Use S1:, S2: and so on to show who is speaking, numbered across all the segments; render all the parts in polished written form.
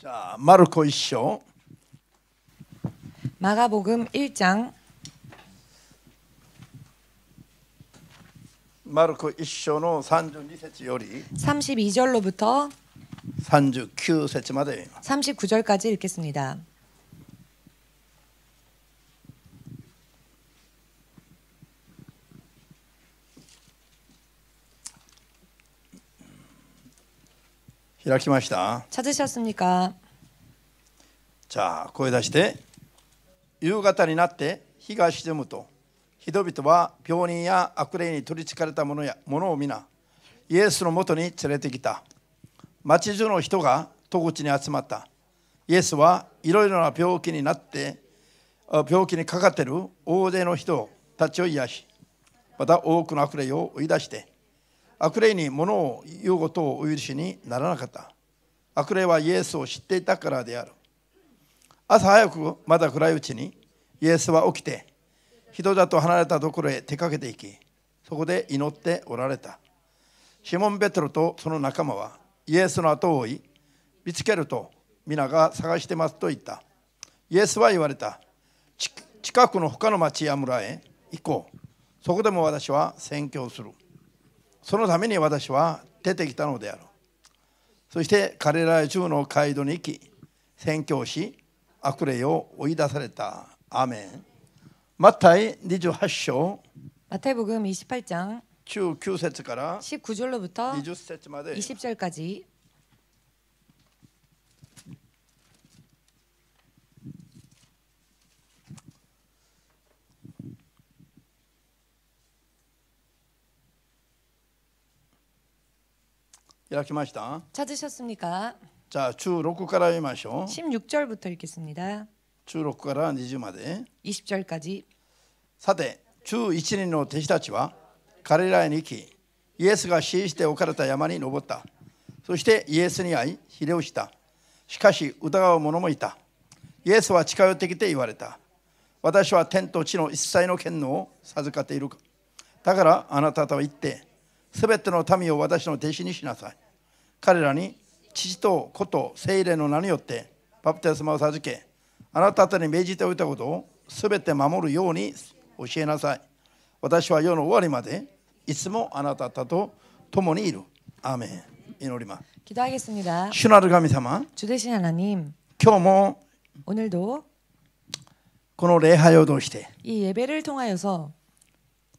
S1: 자, 마르코 1章
S2: 마가복음 1장
S1: 마르코 1章の32節より
S2: 32절로부터
S1: 39節まで
S2: 39절까지 읽겠습니다.
S1: 開きました。
S2: 찾으셨습니까?
S1: じゃあ声出して。夕方になって日が沈むと、人々は病人や悪霊に取りつかれた者を皆イエスのもとに連れてきた。町中の人が戸口に集まった。イエスはいろいろな病気にかかっている大勢の人たちを癒し、また多くの悪霊を追い出して、悪霊に物を言うことをお許しにならなかった。悪霊はイエスを知っていたからである。朝早くまだ暗いうちにイエスは起きて人里離れたところへ出かけていき、そこで祈っておられた。シモン・ペテロとその仲間はイエスの後を追い、見つけると皆が探してますと言った。イエスは言われた。近くの他の町や村へ行こう。そこでも私は宣教する。そのために私は出てきたのである。そして彼ら中の街道に行き宣教し、悪霊を追い出された。アーメン。マタイ28章
S2: 마태복음 28장
S1: 19節から
S2: 19절로부터
S1: 20節まで
S2: 20절까지.
S1: 開きました。
S2: 찾으셨습니까?
S1: じゃあ16から読みましょう。
S2: 16절부터 읽겠습니다.
S1: 16から20まで。
S2: 20절까지.
S1: さて、11人の弟子たちは彼らに行き、イエスが指示して置かれた山に登った。そしてイエスに会い、ひれをした。しかし疑う者もいた。イエスは近寄ってきて言われた。私は天と地の一切の権能を授かっている。だからあなた方は行って、すべての民を私の弟子にしなさい。彼らに父と子と聖霊の名によってバプテスマを授け、あなた方に命じておいたことをすべて守るように教えなさい。私は世の終わりまでいつもあなた方と共にいる。アーメン。祈ります。
S2: 기도하겠습니다.
S1: 主なる神様、
S2: 주 되신 하나님,
S1: 今日も
S2: 오늘도
S1: この礼拝を通して
S2: 이 예배를 통하여서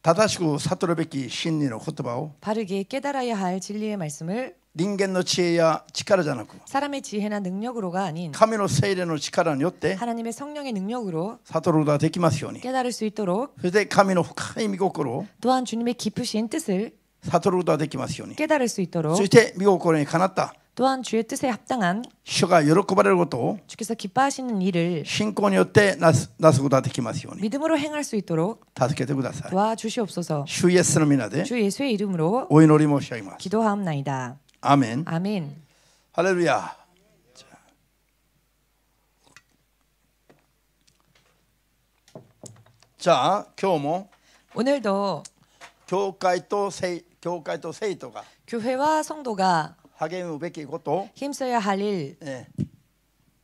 S1: 正しく悟るべき真理の言葉を
S2: 바르게 깨달아야 할 진리의 말씀을
S1: 人間の知恵や力じゃなく
S2: 사람의 지혜나 능력으로가 아닌
S1: 神の聖霊の力によって
S2: 하나님의 성령의 능력으로
S1: 悟ることができますように、
S2: 깨달을 수 있도록,
S1: そして神の深い御心を
S2: 또한 주님의 깊으신 뜻을
S1: 悟ることができますように、
S2: 깨달을 수 있도록,
S1: そして御心にかなった
S2: 또한 주의 뜻에 합당한
S1: 主が喜ばれることを
S2: 주께서 기뻐하시는 일을
S1: 信仰によってなすことができますように
S2: 믿음으로 행할 수 있도록
S1: 助けてください。
S2: 도와주시옵소서.
S1: 主イエスの皆で
S2: 주 예수의 이름으로
S1: お祈り申し上げます。
S2: 기도하옵나이다.
S1: アーメン。
S2: 아멘.
S1: ハレルヤ。じゃあ今日も
S2: 오늘도
S1: 教会と生徒が
S2: 교회와 성도가
S1: 励むべきことを、
S2: 힘써야 할 일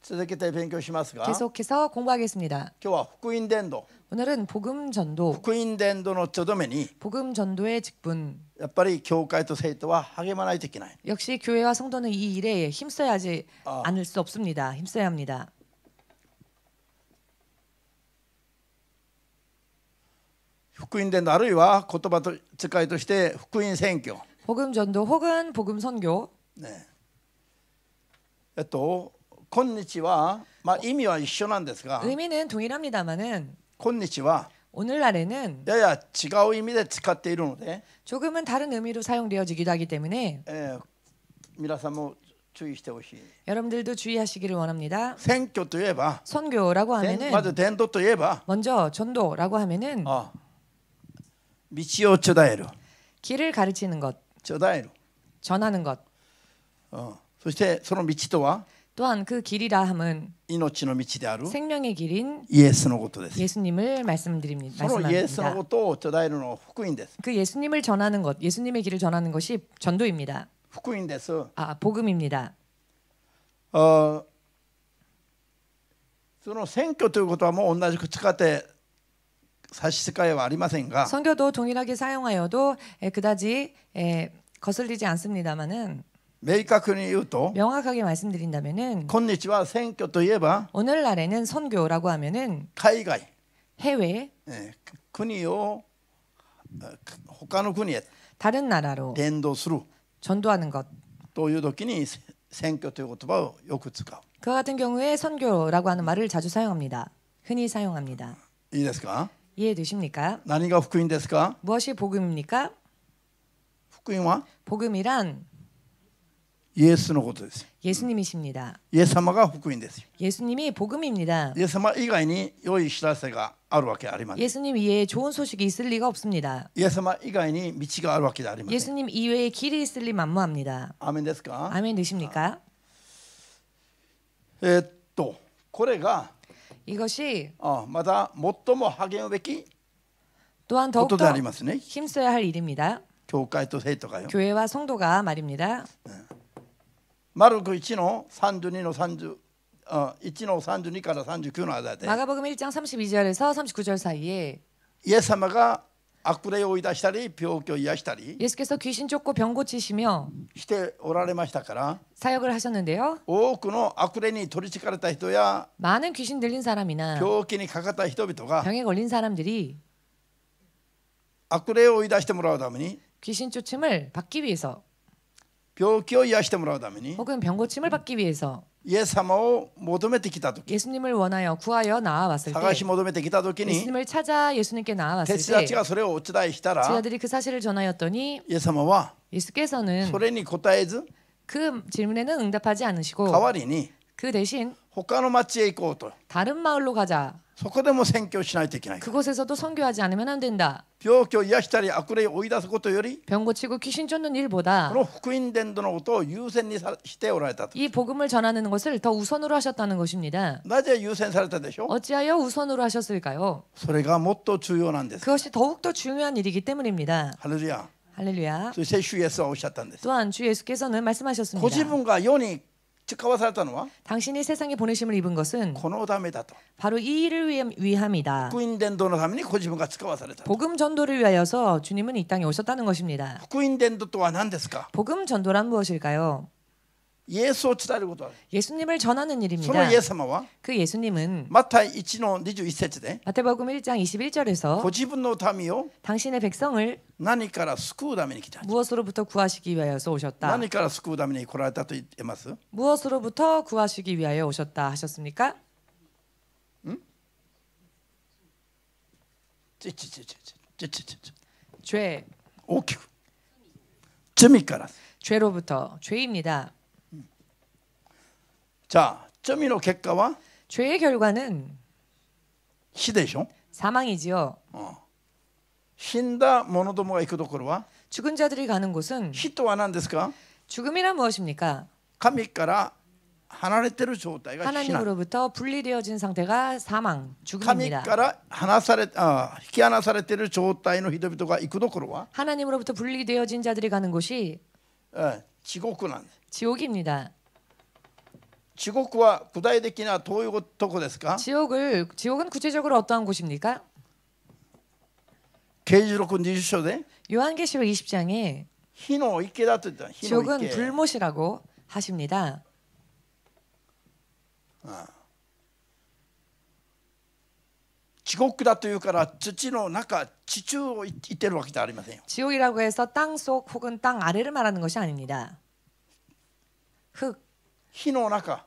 S1: 続けて勉強しますが、
S2: 계속해서 공부하겠습니다.
S1: 今日は福音伝道、
S2: 오늘은 복음 전도,
S1: 福音伝道のとどめに
S2: 복음 전도의 직분.
S1: やっぱり教会と生徒は励まないといけない。
S2: 역시 교회와 성도는 이 일에 힘써야 하지 않을 수 없습니다. 힘써야 합니다.
S1: 福音伝道あるいは言葉と使いとして福音宣教、
S2: 복음 전도 혹은 복음 선교.
S1: ね、今日は、意味は一緒なんですが、
S2: 의미는 동일합니다만은
S1: 今日は
S2: 오늘날에는
S1: やや違う意味で使っているので、
S2: 조금은 다른 의미로 사용되어지기도 하기 때문에
S1: 皆さんも注意してほしい。
S2: 여러분들도 주의하시기를 원합니다.
S1: 選挙といえば、
S2: 선교라고
S1: ま
S2: 하면은
S1: ず伝道といえば、
S2: 먼저 전도라고 하면은
S1: 道をちょだえる、
S2: 길을 가르치는 것,
S1: ちょだえる。
S2: 전하는 것.
S1: そしてその道とは
S2: 또한 그 길이라 함은
S1: 命の道である
S2: 생명의 길인
S1: イエスのことです。
S2: 예수님을 말씀드립니다.
S1: そのイエスのことをちょだえるのは福音です。
S2: 그 예수님을 전하는 것, 예수님의 길을 전하는 것이 전도입니다.
S1: 福音です。
S2: 복음입니다.
S1: その選挙ということはもう同じく使って差し支えはありませんが
S2: 선교도 동일하게 사용하여도 그다지 거슬리지 않습니다만은
S1: 明確に言うと
S2: 명확하게 말씀드린다면은
S1: 今日は選挙といえば
S2: 오늘날에는 선교라고 하면은
S1: 海外
S2: 해외
S1: 国を他の国へ
S2: 다른 나라로
S1: 伝道する
S2: 전도하는 것.
S1: という時に選挙という言葉をよく使う。
S2: 그와 같은 경우에 선교라고 하는 말을 자주 사용합니다. 흔히 사용합니다.
S1: いいですか？
S2: 이해되십니까?
S1: 何が福音ですか？
S2: 무엇이 복음입니까?
S1: 福音は
S2: 복음이란
S1: イエスのことです。
S2: 예수님이십니다.
S1: イエス様が福音です。
S2: 예수님이 복음입니다.
S1: イエス様以外に良い知らせがあるわけありません。
S2: 예수님 이외에 좋은 소식이 있을 리가 없습니다.
S1: イエス様以外に道があるわけではありません。
S2: 예수님 이외에 길이 있을 리 만무합니다.
S1: アーメンですか？
S2: 아멘 되십니까?
S1: これが
S2: 이것이
S1: また最も励むべき
S2: 또한
S1: ことで
S2: 더욱더
S1: ありますね。
S2: 힘써야 할 일입니다.
S1: 教会と生徒がよ。
S2: 교회와 성도가 말입니다.
S1: マルク1の32の30、1の32から39の間で
S2: 마가복음 1장 32절에서 39절 사이에
S1: イエス様が悪霊を追い出したり病気を癒したり
S2: 예수께서 귀신 쫓고 병 고치시며
S1: しておられましたから
S2: 사역을 하셨는데요.
S1: 多くの悪霊に取りつかれた人や
S2: 많은 귀신 들린 사람이나
S1: 病気にかかった人々が
S2: 병에 걸린 사람들이
S1: 悪霊を追い出してもらうために
S2: 귀신 쫓음을 받기 위해서
S1: 病気を癒してもらうために
S2: 혹은 병 고침을 받기 위해서
S1: イエス様を求めてきた時
S2: 예수님을 원하여 구하여 나아왔을
S1: 探し
S2: 때
S1: 求めてきた時に
S2: 예수님을 찾아 예수님께
S1: 弟
S2: 나아왔을
S1: 子た
S2: 때
S1: ちがそれをお伝えしたら
S2: 제자들이 그 사실을 전하였더니
S1: イエス様は
S2: 예수께서는
S1: それに答えず
S2: 그 질문에는 응답하지
S1: 代
S2: 않으시고
S1: わりに
S2: 그 대신
S1: 他の町へ行こうと
S2: 다른 마을로 가자.
S1: そこでも宣教しないといけない。
S2: 그곳에서도 선교하지 않으면 안 된다.
S1: 病気を癒したり悪霊を追い出すことより
S2: 병 고치고 귀신 쫓는 일보다
S1: この福音伝道のことを優先にしておられたと。
S2: 이 복음을 전하는 것을 더 우선으로 하셨다는 것입니다.
S1: なぜ優先されたでしょう？
S2: 어찌하여 우선으로 하셨을까요?
S1: それがもっと重要なんです。
S2: 그것이 더욱더 중요한 일이기 때문입니다.
S1: ハレルヤ。
S2: 할렐루야.
S1: そして主イエスはおっしゃったんです。
S2: 또한 주 예수께서는
S1: ご自
S2: 말씀하셨습니다.
S1: 分が世に使わされたのは
S2: 당신이 세상에 보내심을 입은 것은
S1: このためだと。
S2: 바로 이 일을 위함이다.
S1: 福音伝道のためにご自分が使わされた。
S2: 복음 전도를 위하여서 주님은 이 땅에 오셨다는 것입니다.
S1: 福音伝道とは何ですか？
S2: 복음 전도란 무엇일까요?
S1: イエスを伝えることだ。
S2: 예수님을 전하는
S1: その
S2: 일입니다.
S1: イエス様は
S2: 그 예수님은
S1: マタイ1の21節で
S2: 마태복음 1장 21절에서
S1: ご自分の民を
S2: 당신의 백성을
S1: 何から救うために来た。
S2: 무엇으로부터 구하시기 위하여서 오셨다.
S1: 何から救うために来られたと言ってます？
S2: 무엇으로부터 구하시기 위하여 오셨다 하셨습니까? 죄,
S1: 大きく罪から。
S2: 죄로부터 죄입니다.
S1: じゃあ罪の結果は
S2: 죄의 결과는
S1: 死でしょ。
S2: 사망이지요.
S1: 死んだ者どもが行くところは
S2: 죽은 자들이 가는 곳은
S1: 死とは何ですか？
S2: 죽음이란 무엇입니까?
S1: 神から離れてる状態が死なん。
S2: 하나님으로부터 분리되어진 상태가 사망,
S1: 神
S2: 죽음입니다.
S1: から引き離されている状態の人々が行くところは
S2: 하나님으로부터 분리되어진 자들이 가는 곳이
S1: 地獄なんです。
S2: 지옥입니다.
S1: 地獄は具体的などういうとこですか？
S2: 지옥은 구체적으로 어떠한 곳입니까?
S1: 啓示録20章で
S2: 요한계시록 20장에
S1: 火の池だと言った。火の
S2: 지옥은
S1: 池。
S2: 불못이라고 하십니다.
S1: 地獄だというから土の中地中を言ってるわけじゃありませんよ。
S2: 지옥이라고 해서 땅 속 혹은 땅 아래를 말하는 것이 아닙니다. 흙,
S1: 火の中、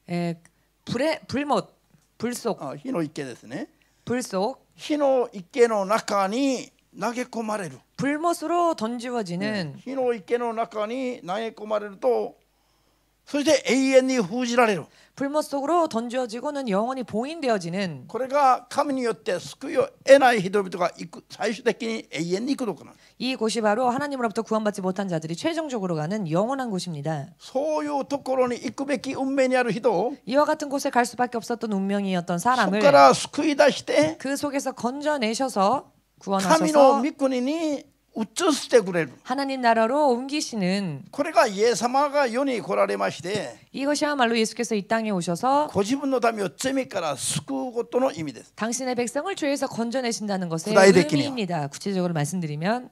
S2: 불못, 불 속,
S1: 火の池ですね。
S2: 불 속,
S1: 火の池の中に投げ込まれる。
S2: 불못으로 던지워지는
S1: 火の池の中に投げ込まれると、そして永遠に封じられる。
S2: 불못 속으로 던져지고는 영원히 봉인되어지는
S1: これが神によって救いを得ない人々が行く最終的に永遠に行くところなんです。
S2: 이 곳이 바로 하나님으로부터 구원받지 못한 자들이 최종적으로 가는 영원한 곳입니다.
S1: そういうところに行くべき運命にある人を
S2: 이와 같은 곳에 갈 수밖에 없었던 운명이었던
S1: そこ
S2: 사람을
S1: から救い出して
S2: 그 속에서 건져내셔서
S1: 神の
S2: 구원하셔서
S1: 御国に移してくれる。
S2: 하나님 나라로 옮기시는
S1: これがイエス様が世に来られまして、
S2: 이것이야말로 예수께서 이 땅에 오셔서
S1: ご自分の民を罪から救うことの意味です。
S2: 당신의 백성을 죄에서 건져내신다는 것의
S1: 구다이데키니요.
S2: 의미입니다. 구체적으로 말씀드리면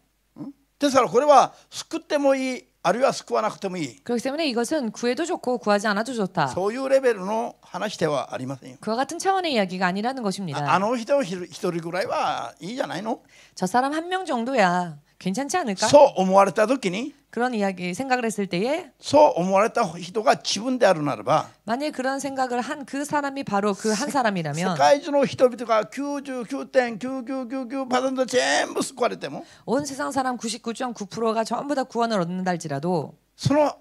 S1: ですからこれは救ってもいい、あるいは救わなくてもいい、
S2: 그렇기 때문에 이것은 구해도 좋고 구하지 않아도 좋다.
S1: そういうレベルの話ではありませんよ。
S2: 그와 같은 차원의 이야기가 아니라는 것입니다.
S1: あの人一人ぐらいはいいじゃないの、
S2: 저 사람 한 명 정도야 괜찮지 않을까?
S1: そう思われた時に、
S2: 그런 이야기 생각을 했을 때에
S1: そう思われた人が自分であるならば、
S2: 만약에 그런 생각을 한 그 사람이 바로 그 한
S1: 世
S2: 사람이라면
S1: 界中の人々が 99.9999% 全部救われても、
S2: 온 세상 사람 99.9%가 전부 다 구원을 얻는다 할지라도
S1: その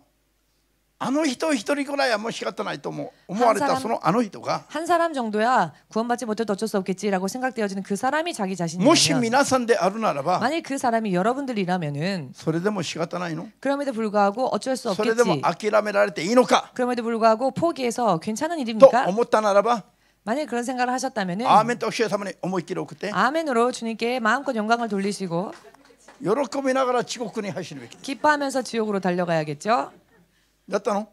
S1: あの人一人ぐらいはもう仕方ないと思われたそのあの人が、
S2: 한 사람 정도야 구원받지 못해도 어쩔 수 없겠지라고 생각되어지는 그 사람이 자기
S1: もし
S2: 자신이라면
S1: 皆さんであるならば、
S2: 만약 그 사람이 여러분들이라면은
S1: それでも仕方ないの、
S2: 그럼에도 불구하고 어쩔 수
S1: それでも
S2: 없겠지.
S1: 諦められていいのか
S2: 그럼에도 불구하고 포기해서 괜찮은
S1: と
S2: 일입니까?
S1: 思ったならば、
S2: 만약 그런 생각을 하셨다면은
S1: アーメンと主様に思いっきり送って、
S2: 아멘으로 주님께 마음껏 영광을 돌리시고
S1: 喜びながら地獄に走るべきです。
S2: 기뻐하면서 지옥으로 달려가야겠죠.
S1: だったの？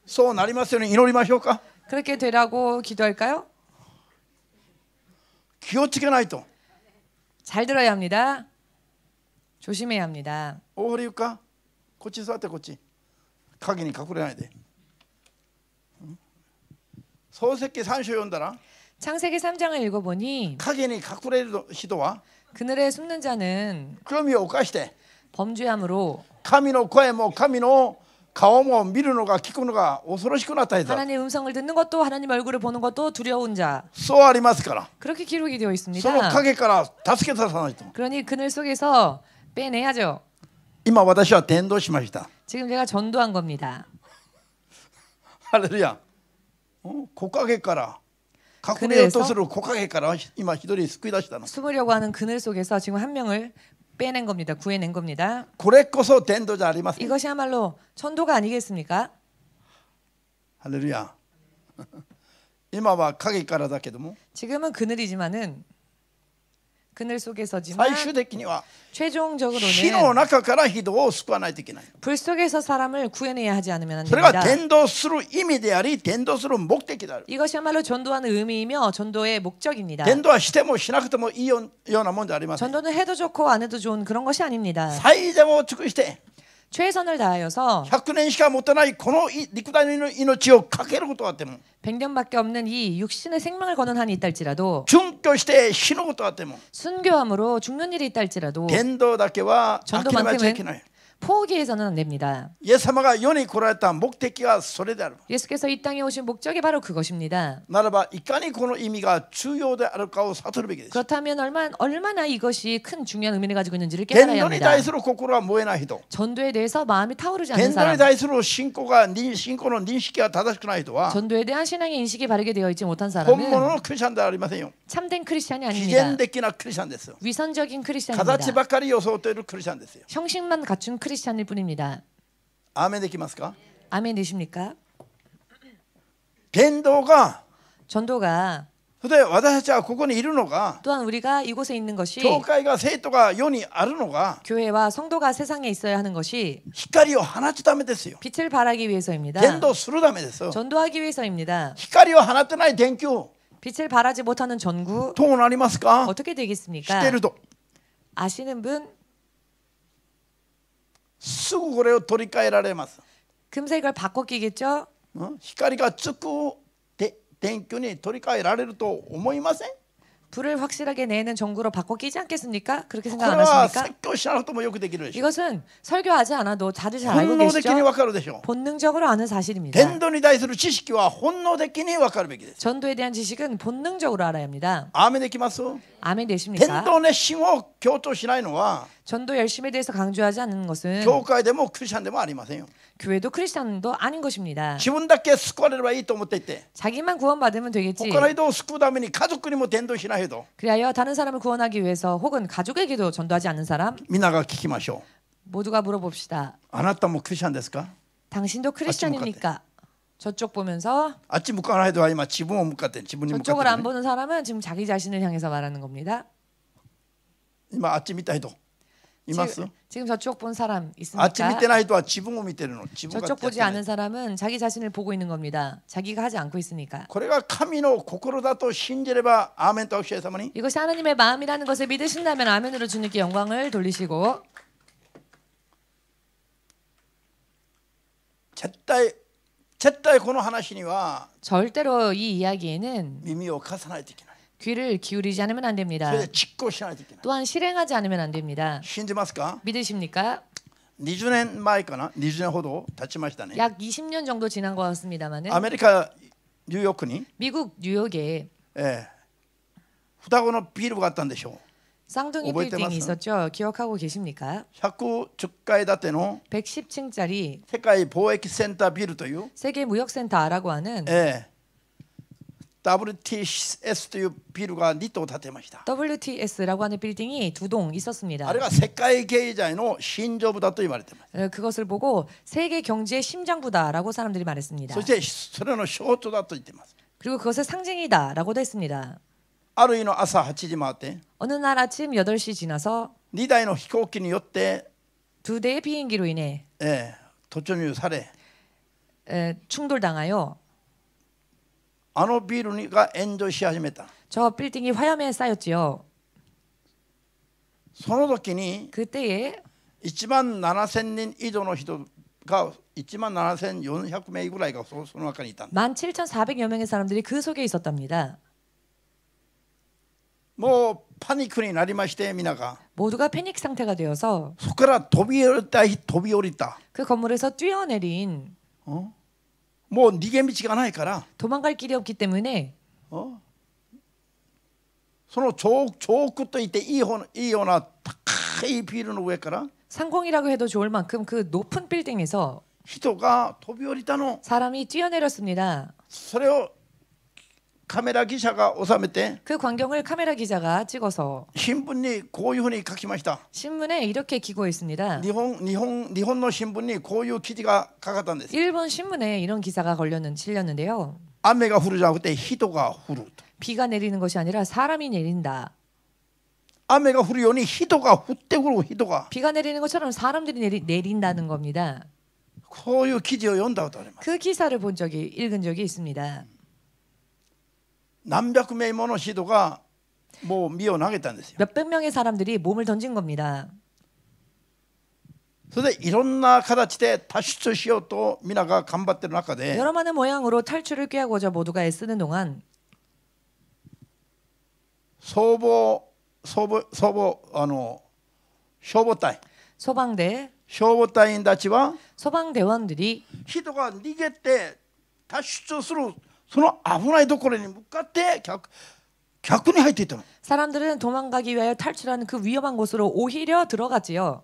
S1: そうなりますように祈りましょうか。
S2: 그렇게 되라고 기도할까요?
S1: 気をつけないと。
S2: 잘 들어야 합니다. 조심해야 합니다.
S1: 大堀ゆか、こっち座ってこっち。影に隠れないで。創世記3章読んだら、
S2: 창세기 3장을 읽어보니
S1: 影に隠れる人は
S2: 그늘에 숨는 자는
S1: 罪を犯して、
S2: 범죄함으로
S1: 神の声も神の顔も見るのが聞くのが恐ろしくなった人だ。
S2: 하나님의 음성을 듣는 것도 하나님 얼굴을 보는 것도 두려운 자.
S1: そうありますから、
S2: 그렇게 기록이 되어
S1: その
S2: 있습니다.
S1: 影から助け出さないと。
S2: 그러니 그늘 속에서 빼내야죠.
S1: 今私は伝道しました。
S2: 지금 제가 전도한 겁니다.
S1: ハレルヤ。木陰から隠れようとする木陰から今一人救い出したの。
S2: 숨으려고 하는 그늘 속에서 지금 한 명을 빼낸 겁니다. 구해낸 겁니다.
S1: これこそ伝道じゃありません。
S2: 이것이야말로 전도가 아니겠습니까?
S1: ハレルヤ。今は影からだけども、
S2: 지금은 그늘이지만은 그늘 속에서지만
S1: 最終的には火の
S2: 최종적으로는
S1: 中から人を救わないといけない。
S2: 불 속에서 사람을 구해내야 하지 않으면 안
S1: それが
S2: 됩니다.
S1: 伝道する意味であり、伝道する目的である。
S2: 이것이야말로 전도하는 의미이며 전도의 목적입니다.
S1: 伝道はしてもしなくてもいいようなもんではありません。
S2: 전도는 해도 좋고 안 해도 좋은 그런 것이 아닙니다.
S1: 最善を尽くして
S2: 최선을 다하여서
S1: 100年しか持たないこの肉体の命をかけることがあっても、
S2: 100년밖에 없는 이 육신의 생명을 거는 한이 있다 할지라도
S1: 殉教して死ぬことがあっても、
S2: 순교함으로 죽는 일이 있다 할지라도
S1: 伝道だけは諦めちゃいけない。
S2: 포기해서는 안 됩니다.
S1: イエス様が世に来られた目的はそれである。
S2: 예수께서 이 땅에 오신 목적이 바로 그것입니다.
S1: ならばいかにこの意味が重要であるかを悟るべきです。
S2: 그렇다면 얼마나 이것이 큰 중요한 의미를 가지고 있는지를 깨달아야
S1: 伝道に
S2: 합니다.
S1: 対する心は燃えない人、
S2: 전도에 대해서 마음이 타오르지 않는
S1: 伝道に
S2: 사람,
S1: 対する信仰の認識が正しくない人は
S2: 전도에 대한 신앙의 인식이 바르게 되어 있지 못한
S1: 本物
S2: 사람은
S1: のクリスチャンではありませんよ。
S2: 참된 크리스찬이
S1: 偽
S2: 아닙니다.
S1: 善的なクリスチャンですよ。
S2: 위선적인
S1: 形
S2: 크리스찬입니다.
S1: ばかり装っているクリスチャンですよ。
S2: 형식만 갖춘 크리스찬일 뿐입니다.
S1: アーメンできますか？
S2: 아멘 되십니까?
S1: 伝道が、
S2: 전도가
S1: それで私たちはここにいるのが、
S2: 또한 우리가 이곳에 있는 것이
S1: 教会が生徒が世にあるのが
S2: 교회와 성도가 세상에 있어야 하는 것이
S1: 光を放つためですよ。
S2: 빛을 발하기 위해서입니다.
S1: 伝道するためですよ。
S2: 전도하기 위해서입니다.
S1: 光を放ってない電球
S2: 빛을 발하지 못하는 전구
S1: どうなりますか？
S2: 어떻게
S1: 知っ
S2: 되겠습니까?
S1: ていると
S2: 아시는 분
S1: すぐこれを取り替えられます。
S2: 금세 이걸 바꿔 끼겠죠?
S1: 光がつく電球に取り替えられると思いません？
S2: 불을 확실하게 내는 전구로 바꿔 끼지 않겠습니까? 그렇게
S1: こ
S2: 생각
S1: れ
S2: 안
S1: は
S2: 하십니까?
S1: 説教しなくてもよくできるでしょ。
S2: 이것은 설교하지 않아도 다들 잘 알고
S1: 本能的に
S2: 계시죠?
S1: わかるでしょ。
S2: 본능적으로 아는 사실입니다.
S1: 伝道に対する知識は本能的にわかるべきです。
S2: 전도에 대한 지식은 본능적으로 알아야 합니다.
S1: アーメンできます？
S2: 아멘
S1: 伝
S2: 되십니까?
S1: 道熱心を強調しないのは
S2: 전도 열심에 대해서 강조하지 않는 것은
S1: 教会でもクリスチャンでもありませんよ。
S2: 교회도 크리스찬도 아닌 것입니다.
S1: 自分だけ救われればいいと思っていて、
S2: 자기만 구원받으면 되겠지.
S1: 他の人を救うために家族にも伝道しない人、
S2: 그리하여 다른 사람을 구원하기 위해서 혹은 가족에게도 전도하지 않는 사람
S1: みんなが聞きましょう。
S2: 모두가 물어봅시다.
S1: あなたもクリスチャンですか？
S2: 당신도 크리스찬입니까? 저쪽 보면서
S1: あっち向かない人は今自分を向かって自分に向か
S2: 저쪽을
S1: って
S2: 안
S1: ね、
S2: 보는 사람은 지금 자기 자신을 향해서 말하는 겁니다.
S1: 今あっち見た人、 이마스?
S2: 지금 저쪽 본 사람
S1: あっち見
S2: 있습니까?
S1: てない人は自分を見てるの。自分が
S2: 저쪽
S1: やっ
S2: 보지
S1: てない
S2: 않은 사람은 자기 자신을 보고 있는 겁니다. 자기가 하지 않고 있으니까.
S1: これが神の心だと信じればアーメンと主様に
S2: 이것이 하나님의 마음이라는 것을 믿으신다면 아멘으로 주님께 영광을 돌리시고
S1: 絶対この話には
S2: 절대로 이 이야기에는
S1: 耳を貸さないといけない。
S2: 귀를 기울이지 않으면 안
S1: そ
S2: 됩니다.
S1: れで実行しないといけない。
S2: 또한 실행하지 않으면 안 됩니다.
S1: 信じますか？
S2: 믿으십니까?
S1: 20年前かな、20年ほど経ちましたね。
S2: 약 20년 정도 지난 것 같습니다만은
S1: アメリカニューヨークに、
S2: 미국 뉴욕에
S1: 双子のビルがあったんでしょう。
S2: 쌍둥이 빌딩이 있었죠. 기억하고 계십니까?
S1: 110階建ての
S2: 110층짜리
S1: 世界貿易センタービルという、
S2: 세계 무역센터라고 하는
S1: WTS というビルが2棟建てました。
S2: WTS라고 하는 빌딩이 2동 있었습니다.
S1: あれが世界経済の心臓部だと言われています。
S2: 그것을 보고 세계 경제의 심장부다라고 사람들이 말했습니다.
S1: そしてそれの象徴だと言っています。
S2: 그리고 그것의 상징이다라고도 했습니다.
S1: ある日の朝8時回って
S2: 어느 날 아침 8시 지나서
S1: 2台の飛行機によって
S2: 두 대의 비행기로 인해
S1: 突入され、
S2: 충돌당하여
S1: あのビルが炎上し始めた。
S2: 저 빌딩이 화염에 쌓였지요.
S1: その時に
S2: 그때에
S1: 1万7000人以上の人が1万7400名ぐらいがその中にいた。
S2: 17,400여 명의 사람들이 그 속에 있었답니다.
S1: もうパニックになりまして、皆が
S2: 모두가 패닉 상태가 되어서
S1: そこから飛び降りた。
S2: 그 건물에서 뛰어내린
S1: もう逃げ道がないから、
S2: 도망갈 길이 없기 때문에
S1: その上空といっていいような高いビルの上から
S2: 상공이라고 해도 좋을 만큼 그 높은 빌딩에서
S1: 人が飛び降りたの。
S2: 사람이 뛰어내렸습니다.
S1: それをカメラ記者が収めて
S2: 그 광경을 카메라 기자가 찍어서
S1: 新聞にこういうふうに書きました。
S2: 신문에 이렇게 기고했습니다.
S1: 日本の新聞にこういう記事がかかったんです。
S2: 일본 신문에 이런 기사가 실렸는데요.
S1: 雨が降るじゃなくて人が降ると。
S2: 비가 내리는 것이 아니라 사람이 내린다.
S1: 雨が降るように人が降ってくる。人が
S2: 비가 내리는 것처럼 사람들이 내린다는 겁니다.
S1: こういう記事を読んだことあります。
S2: 그 기사를 읽은 적이 있습니다.
S1: 何百名もの人がもう身を投げたんですよ。
S2: 몇백 명의 사람들이 몸을 던진 겁니다.
S1: それでいろんな形で脱出しようと皆が頑張っている中で、
S2: 여러 많은 모양으로 탈출을 꾀하고자 모두가 애쓰는 동안
S1: 消防隊 消防隊員たちは
S2: 소방대원들이
S1: 人が逃げて脱出するその危ないところに向かって逆に入っていったの。
S2: 사람들은 도망가기 위하여 탈출하는 그 위험한 곳으로 오히려 들어갔지요.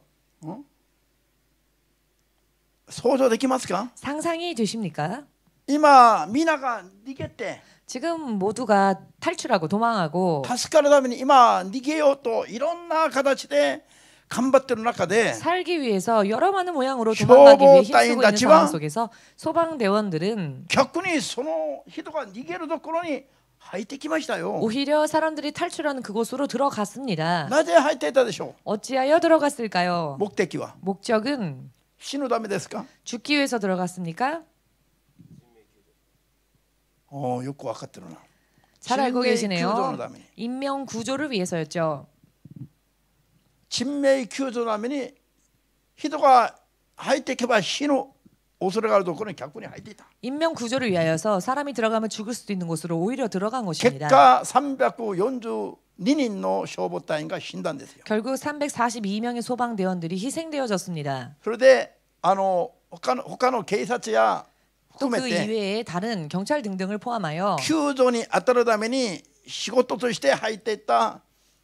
S1: 想像できますか？
S2: 상상이 되십니까?
S1: 今皆が逃げて
S2: 지금 모두가 탈출하고 도망하고
S1: 助かるために今逃げようといろんな形で頑張っている中で
S2: 살기 위해서 여러 많은 모양으로 도망가기 위해 힘쓰고 있는 상황 속에서 소방대원들은
S1: 逆にその人が逃げるところに入ってきましたよ。
S2: 오히려 사람들이 탈출하는 그곳으로 들어갔습니다.
S1: なぜ入っていたでしょ
S2: 어찌하여 들어갔을까요?
S1: う？目的は
S2: 목적은
S1: 死ぬためですか？
S2: 죽기 위해서 들어갔습니까?
S1: よく分かってるな。
S2: 잘 알고
S1: 人命救助の
S2: 계시네요.
S1: ために
S2: 인명 구조를 위해서였죠.
S1: 人命救助のために人が入っていけば死ぬ恐れがあるところに逆に入っていた。
S2: 인명 구조를 위하여서 사람이 들어가면 죽을 수도 있는 곳으로 오히려 들어간
S1: 結
S2: 것입니다.
S1: 果342人の消防隊員が死んだんですよ。
S2: 결국 342명의 소방대원들이 희생되어졌습니다.
S1: それで他の警察や
S2: 또
S1: 含
S2: 그
S1: めて
S2: 이외에 다른 경찰 등등을 포함하여
S1: 救助に当たるために仕事として入っていった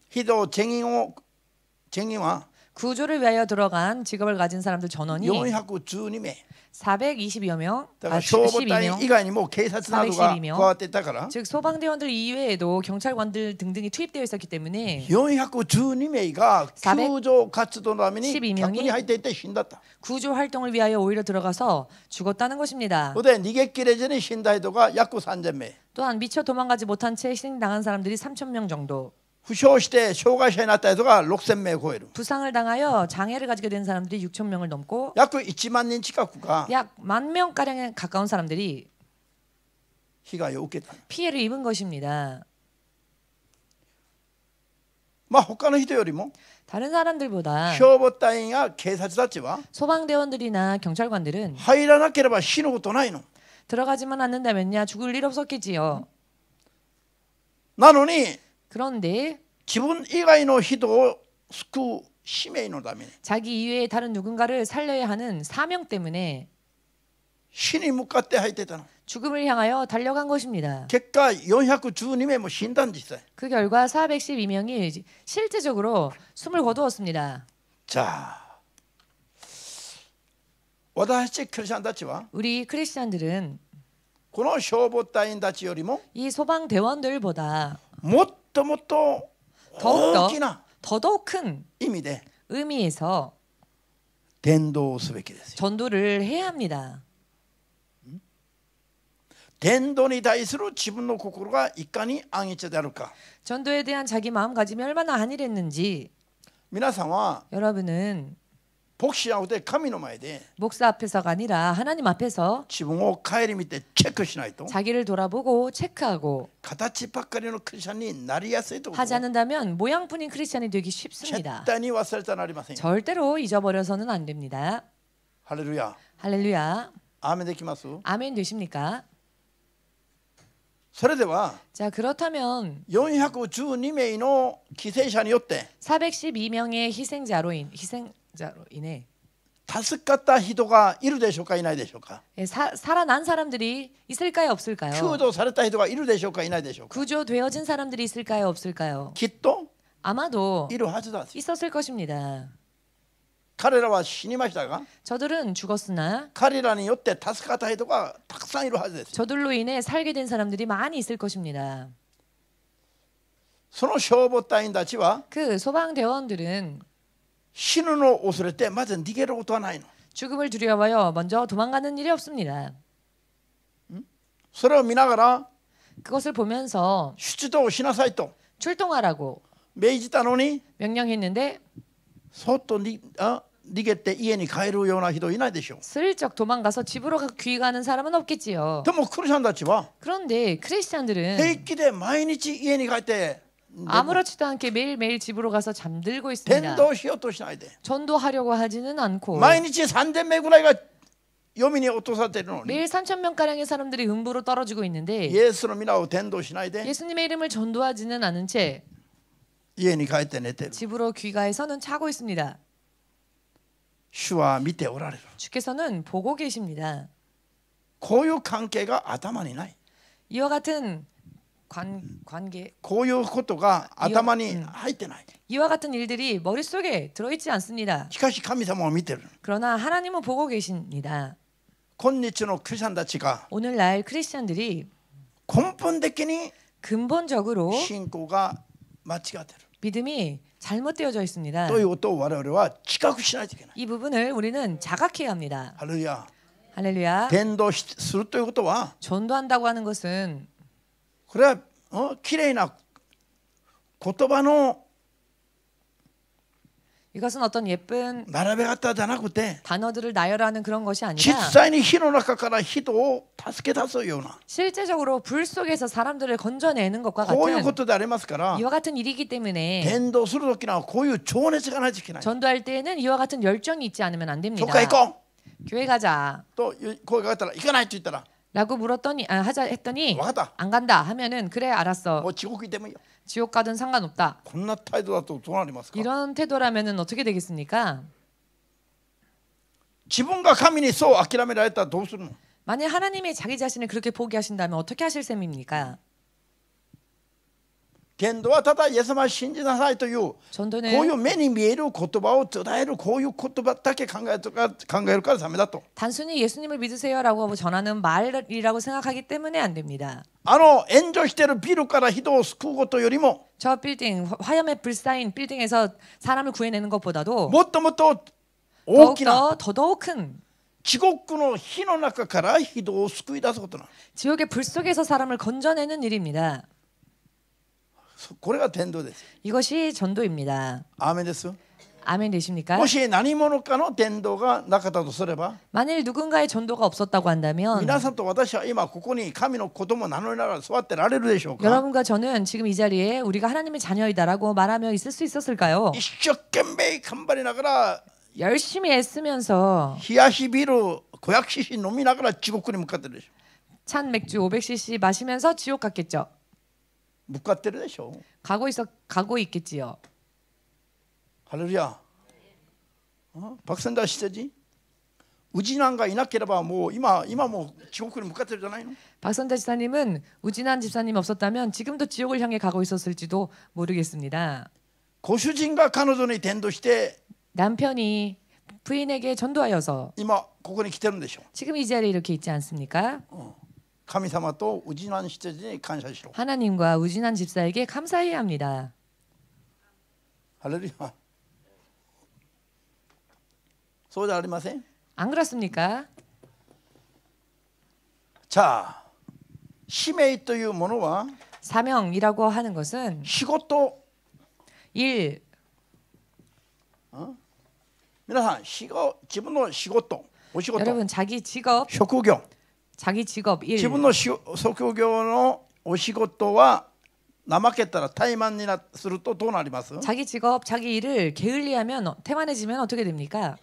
S1: 人全員は
S2: 구조를 위하여 들어간 직업을 가진 사람들 전원이
S1: 412名
S2: 420여 명,
S1: だから消防隊員以
S2: 12명,
S1: 外にも警察などが加わっていたから
S2: 즉 소방대원들 이외에도 경찰관들 등등이 투입되어 있었기 때문에
S1: 412名が救助活動のために
S2: 12
S1: 逆
S2: 명이
S1: に入っていって死んだった。
S2: 구조 활동을 위하여 오히려 들어가서 죽었다는 것입니다.
S1: それで逃げ切れずに死んだ人が約3000名。
S2: 또한 미처 도망가지 못한 채 희생당한 사람들이 3,000명 정도.
S1: 負傷して障害者になった人が6000名を超える。
S2: 부상을 당하여 장애를 가지게 된 사람들이 6천 명을 넘고
S1: 約1万人近くが
S2: 약 10,000명가량에 가까운 사람들이
S1: 被害を受けた。
S2: 피해를 입은 것입니다.
S1: まあ他の人よりも
S2: 다른 사람들보다
S1: 消防隊員や警察たちは
S2: 소방대원들이나 경찰관들은
S1: 入らなければ死ぬことないの。
S2: 들어가지만 않는다면야 죽을 일 없었겠지요.
S1: なのに
S2: 그런데
S1: 自分以外の人を救う使命のために
S2: 자기 이외의 다른 누군가를 살려야 하는 사명 때문에
S1: 死に向かって入ってたの。
S2: 죽음을 향하여 달려간 것입니다.
S1: 結果412名も死んだん実際。
S2: 그 결과 412명이 실제적으로 숨을 거두었습니다.
S1: じゃあ私たちクリスチャンたちは
S2: 우리 크리스찬들은
S1: この消防隊員たちよりも
S2: 이 소방대원들보다
S1: もっともっと大きな
S2: 더더욱 큰
S1: 意味で
S2: 의미에서
S1: 伝道をすべきですよ。
S2: 전도를 해야 합니다.
S1: 伝道に対する自分の心がいかに安逸であるか。
S2: 전도에 대한 자기 마음가짐이 얼마나 안일했는지
S1: 皆さんは
S2: 여러분은
S1: 牧師じゃなくて神の前で
S2: 목사 앞에서가 아니라 하나님 앞에서
S1: 自分を顧みてチェックしないと
S2: 자기를 돌아보고 체크하고
S1: 形ばっかりのクリスチャンになりやすいということ
S2: 하지 않는다면 모양뿐인 크리스찬이 되기
S1: 絶
S2: 쉽습니다.
S1: 対に忘れてはなりませんよ。
S2: 절대로 잊어버려서는 안 됩니다.
S1: ハレルヤ。
S2: 할렐루야.
S1: アーメンできます。
S2: 아멘 되십니까?
S1: それでは
S2: 자, 그렇다면
S1: 412名の犠牲者によって
S2: 412명의 희생자로 인해
S1: 助かった人がいるでしょうかいないでしょうか。
S2: 살아난 사람들이 있을까요, 없을까요?
S1: 救助された人がいるでしょうかいないでしょうか。
S2: 구조되어진 사람들이 있을까요, 없을까요?
S1: きっと
S2: 아마도
S1: いるはずだ。
S2: 있었을 것입니다.
S1: 彼らは死にましたが
S2: 저들은 죽었으나
S1: 彼らによって助かった人がたくさんいるはずです。
S2: 저들로 인해 살게 된 사람들이 많이 있을 것입니다.
S1: その消防隊員たちは
S2: 그 소방대원들은
S1: 死ぬのを恐れてまず逃げることはないの。
S2: 죽음을 두려워하여 먼저 도망가는 일이 없습니다.
S1: それを見ながら
S2: 그것을 보면서
S1: 出動しなさいと
S2: 출동하라고
S1: 命じたのに
S2: 명령했는데
S1: そっと逃げて家に帰るような人いないでしょう。
S2: 슬쩍 도망가서 집으로 귀가하는 사람은 없겠지요.
S1: でもクリスチャンたちは
S2: 그런데 크리스찬들은
S1: 平気で毎日家に帰って
S2: 아무렇지도 않게 매일매일 집으로 가서 잠들고
S1: 伝
S2: 있습니다.
S1: 道しようとしないで
S2: 전도하려고 하지는 않고
S1: 毎日3000名ぐらいが読みに落とされているのに
S2: 매일 3,000명가량의 사람들이 음부로 떨어지고 있는데
S1: イエスの皆を伝道しないで
S2: 예수님의 이름을 전도하지는 않은 채
S1: 家に帰って寝てる。
S2: 집으로 귀가해서는 자고 있습니다.
S1: 主は見ておられる。
S2: 주께서는 보고 계십니다.
S1: こういう関係が頭にない。
S2: 이와 같은 관계,
S1: こういうことが頭に入ってない。
S2: 이와 같은 일들이 머릿속에 들어있지 않습니다.
S1: しかし神様を見てる。
S2: 그러나 하나님은 보고 계십니다.
S1: 今日のクリスチャンたちが
S2: 오늘날 크리스찬들이
S1: 根本的に
S2: 근본적으로
S1: 信仰が間違っている
S2: 믿음이 잘못되어져 있습니다.
S1: ということを我々は自覚しないといけない。
S2: 이 부분을 우리는 자각해야 합니다.
S1: ハレルヤ。
S2: 할렐루야.
S1: 伝道するということは
S2: 전도한다고 하는 것은
S1: これはきれいな言葉の
S2: 이것은 어떤 예쁜
S1: 並べ方じゃなくて
S2: 단어들을 나열하는 그런 것이
S1: 実
S2: 아니라
S1: 際に火の中から人を助け出すような
S2: 실제적으로 불 속에서 사람들을 건져내는 것과
S1: こういうこ
S2: 같은
S1: とでありますから
S2: 이와 같은 일이기 때문에
S1: 伝道する時にはこういう情熱がないといけない。
S2: 전도할 때에는 이와 같은 열정이 있지 않으면 안
S1: 教
S2: 됩니다.
S1: 会行こ
S2: 교회 가자
S1: うと声がかかったら行かないと言ったら
S2: 라고 물었더니 하자 했더니
S1: 分かった
S2: 안 간다 하면은 그래
S1: も
S2: 알았어.
S1: う地獄行ってもいいよ。
S2: 지옥 가든 상관없다.
S1: こんな態度だとどうなりますか。
S2: 이런 태도라면은 어떻게 되겠습니까?
S1: 自分が神にそう諦められたらどうするの。
S2: 만약 하나님이 자기 자신을 그렇게 포기하신다면 어떻게 하실 셈입니까?
S1: 伝道はただイエス様を信じなさいというこういう
S2: 전도는
S1: 目に見える言葉を伝えるこういう言葉だけ考えるからダメだと。
S2: 단순히 예수님을 믿으세요라고 전하는 말이라고 생각하기 때문에 안 됩니다.
S1: 炎上しているビルから人を救うことよりも
S2: 저 빌딩 화염에 불사인 빌딩에서 사람을 구해내는 것보다도
S1: もっともっと大きな
S2: 더더욱 큰
S1: 地獄の火の中から人を救い出すことなの。
S2: 지옥의 불 속에서 사람을 건져내는 일입니다.
S1: これが伝道です。
S2: 이것이 전도입니다.
S1: アーメンです。
S2: 아멘 되십니까?
S1: もし何者かの伝道がなかったとすれば、
S2: 만일 누군가의 전도가 없었다고 한다면
S1: 皆さんと私は今ここに神の子供を名乗りながら座ってられるでしょうか。
S2: 여러분과 저는 지금 이 자리에 우리가 하나님의 자녀이다라고 말하며 있을 수 있었을까요?
S1: 一生懸命頑張りながら
S2: 열심히 애쓰면서
S1: 冷やしビール 500cc 飲みながら地獄に向かってるでしょ。
S2: 찬 맥주 500cc 마시면서 지옥 갔겠죠.
S1: 向かってるでしょ。
S2: 가고 있겠지요.
S1: 할렐루야. 박선자 시대지. 우진환가いなければもう今もう地獄に向かってるじゃないの。
S2: 박선자 지사님은 우진한 집사님 없었다면 지금도 지옥을 향해 가고 있었을지도 모르겠습니다.
S1: ご主人が彼女に伝道して
S2: 남편이 부인에게 전도하여서
S1: 今ここに来てるんでしょ。
S2: 지금 이 자리에 이렇게 있지 않습니까?
S1: 神様とウジナン시대に感謝しろ。
S2: 하나님과 우진한 집사에게 감사해야 합니다.
S1: 할렐루야. そうじゃありません。
S2: 안 그렇습니까?
S1: 자, 使命というものは
S2: 사명이라고 하는 것은
S1: 仕事。
S2: 일,
S1: 皆さん自分の仕事、お仕事、
S2: 여러분 자기 직업,
S1: 職業、
S2: 자기 직업 일,
S1: 自分の職業のお仕事は怠けたら怠慢にするとどうなります？
S2: 자기 직업, 자기 일을 게을리하면 태만해지면 어떻게 됩니까?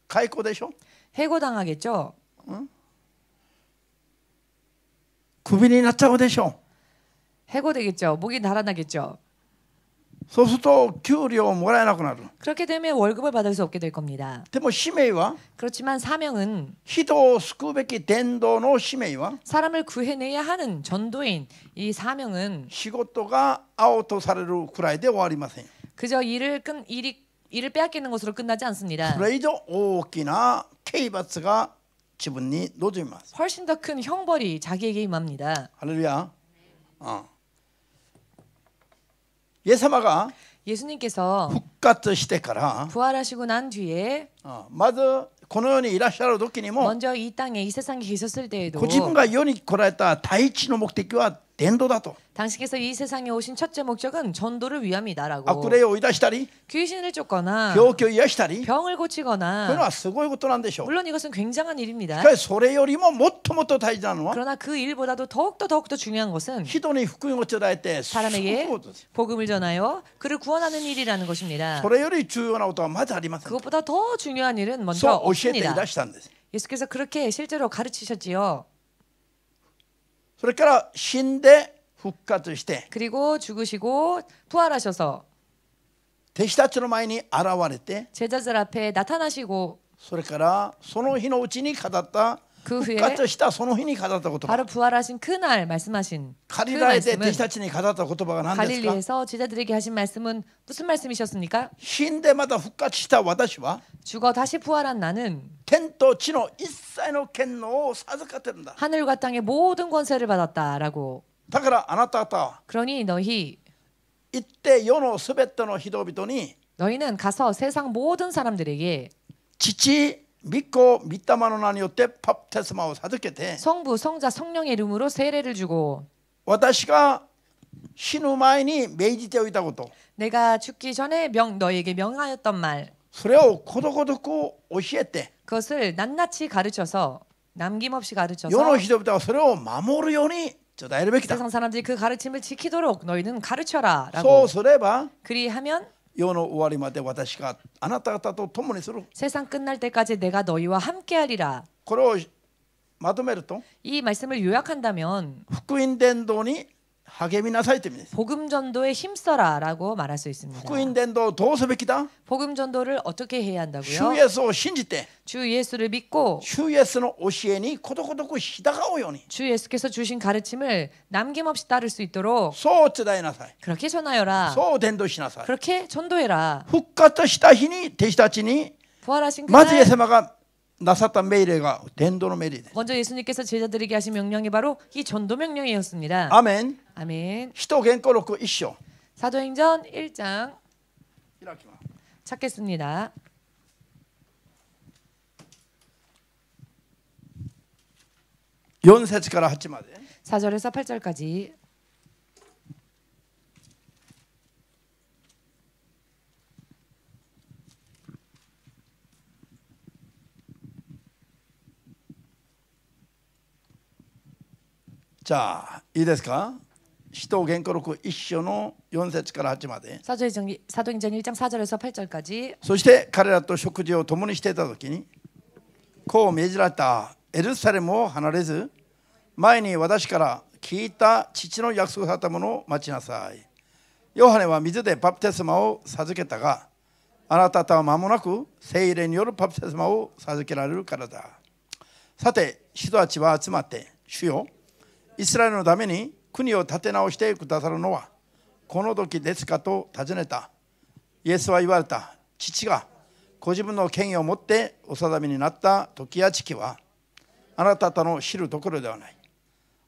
S1: 解雇でしょ。
S2: 해고당하겠죠.
S1: クビになっちゃうでしょ。
S2: 해고되겠죠. 목이 달아나겠죠.
S1: そうすると給料をもらえなくなる。
S2: 그렇게 되면 월급을 받을 수 없게 될 겁니다.
S1: でも使命は
S2: 그렇지만 사명은
S1: 人を救うべき伝道の使命は
S2: 사람을 구해내야 하는 전도인 이 사명은
S1: 仕事が青とされるくらいで終わりません。
S2: 그저 일을 빼앗기는 것으로 끝나지 않습니다.
S1: それ以上大きな刑罰が自分に望みます。
S2: 훨씬 더 큰 형벌이 자기에게 임합니다.
S1: 할렐루야. イエス様が
S2: 예수님께서
S1: 復活してから
S2: 부활하시고 난 뒤에
S1: まずこの世にいらっしゃる時にも
S2: 먼저 이 땅에 이 세상에 계셨을 때에도
S1: ご自分が世に来られた第一の目的は伝道だと。
S2: 당신께서 이 세상에 오신 첫째 목적은 전도를 위함이다라고
S1: 悪霊を追い出したり
S2: 귀신을 쫓거나
S1: 病気を癒したり、
S2: 병을
S1: こういうの
S2: 고치거나
S1: はすごいことなんでしょう。
S2: 물론 이것은 굉장한 일입니다.
S1: しかしそれよりももっともっと大事なのは
S2: 그러나 그 일보다도 더욱더 중요한 것은
S1: 人に福音を伝えて救う
S2: 사람에게
S1: ことです。
S2: 복음을 전하여 그를 구원하는 일이라는 것입니다.
S1: それより重要なことはまずありません。
S2: 그것보다 더 중요한 일은 먼저
S1: そう教えてい
S2: 없습니다.
S1: らしたんです。
S2: 예수께서 그렇게 실제로 가르치셨지요.
S1: それから死んで復活して
S2: 그리고 죽으시고 부활하셔서
S1: 弟子たちの前に現れて、
S2: 제자들 앞에 나타나시고
S1: それからその日のうちに語った
S2: 그
S1: 復
S2: 후에
S1: 活したその日に語った言葉、
S2: 바로 부활하신 그날 말씀하신 그
S1: 借りられて弟子
S2: 말씀은
S1: たちに語った言葉が何ですか？
S2: 갈릴리에서 제자들에게 하신 말씀은 무슨 말씀이셨습니까?
S1: 死んでまた復活した私は
S2: 죽어 다시 부활한 나는
S1: 天と地の一切の権能を授かってるんだ。
S2: 하늘과 땅의 모든 권세를 받았다라고.
S1: だからあなた方は
S2: 그러니 너희
S1: 行って世のすべての人々に
S2: 너희는 가서 세상 모든 사람들에게
S1: 父、御子、御霊の名によってバプテスマを授けて、
S2: 성부, 성자, 성령의 이름으로 세례를 주고
S1: 私が死ぬ前に命じておいたこと、
S2: 내가 죽기 전에 너희에게 명하였던 말
S1: それをことごとく教えて、
S2: 그것을 낱낱이 가르쳐서 남김없이
S1: 世の
S2: 가르쳐서
S1: 人々はそれを守るように伝えるべきだ。
S2: 세상 사람들이 그 가르침을 지키도록 너희는 가르쳐라
S1: そ
S2: 라고.
S1: うすれば
S2: 그리하면
S1: 世の終わりまで私があなた方と共にする。
S2: 세상 끝날 때까지 내가 너희와 함께하리라.
S1: これをまとめると、
S2: 이 말씀을 요약한다면
S1: 福音伝道に励みなさいという意味です。
S2: 복음 전도에 힘써라라고 말할 수 있습니다.
S1: 福音伝道をどうすべきだ？
S2: 복음 전도를 어떻게 해야
S1: 主
S2: 한다고요?
S1: イエスを信じて、
S2: 주 예수를 믿고
S1: 主イエスの教えにことごとく従うように、
S2: 주 예수께서 주신 가르침을 남김없이 따를 수 있도록
S1: そう伝えなさい。
S2: 그렇게 전하여라.
S1: そう伝道しなさい。
S2: 그렇게 전도해라.
S1: 復活した日に弟子たちに
S2: 부활하신
S1: まずイエス
S2: 그날
S1: 様がなさった命令が伝道の命令です。
S2: 먼저 예수님께서 제자들에게 하신 명령이 바로 이 전도 명령이었습니다.
S1: アメン。
S2: 아멘.
S1: 使徒言行録1章
S2: 사도행전 1장
S1: 開きます。
S2: 찾겠습니다.
S1: 4節から8まで。
S2: 4절에서 8절까지
S1: 자、いいですか。使徒言語録1章の4節から8まで。
S2: 사도행전 1장 4절에서 8절까지
S1: そして彼らと食事を共にしていたときに、こう命じられた。エルサレムを離れず、前に私から聞いた父の約束されたものを待ちなさい。ヨハネは水でバプテスマを授けたが、あなた方は間もなく聖霊によるバプテスマを授けられるからだ。さて、人たちは集まって、主よ、イスラエルのために国を立て直してくださるのはこの時ですかと尋ねた。イエスは言われた。父がご自分の権威を持ってお定めになった時や時期はあなた方の知るところではない。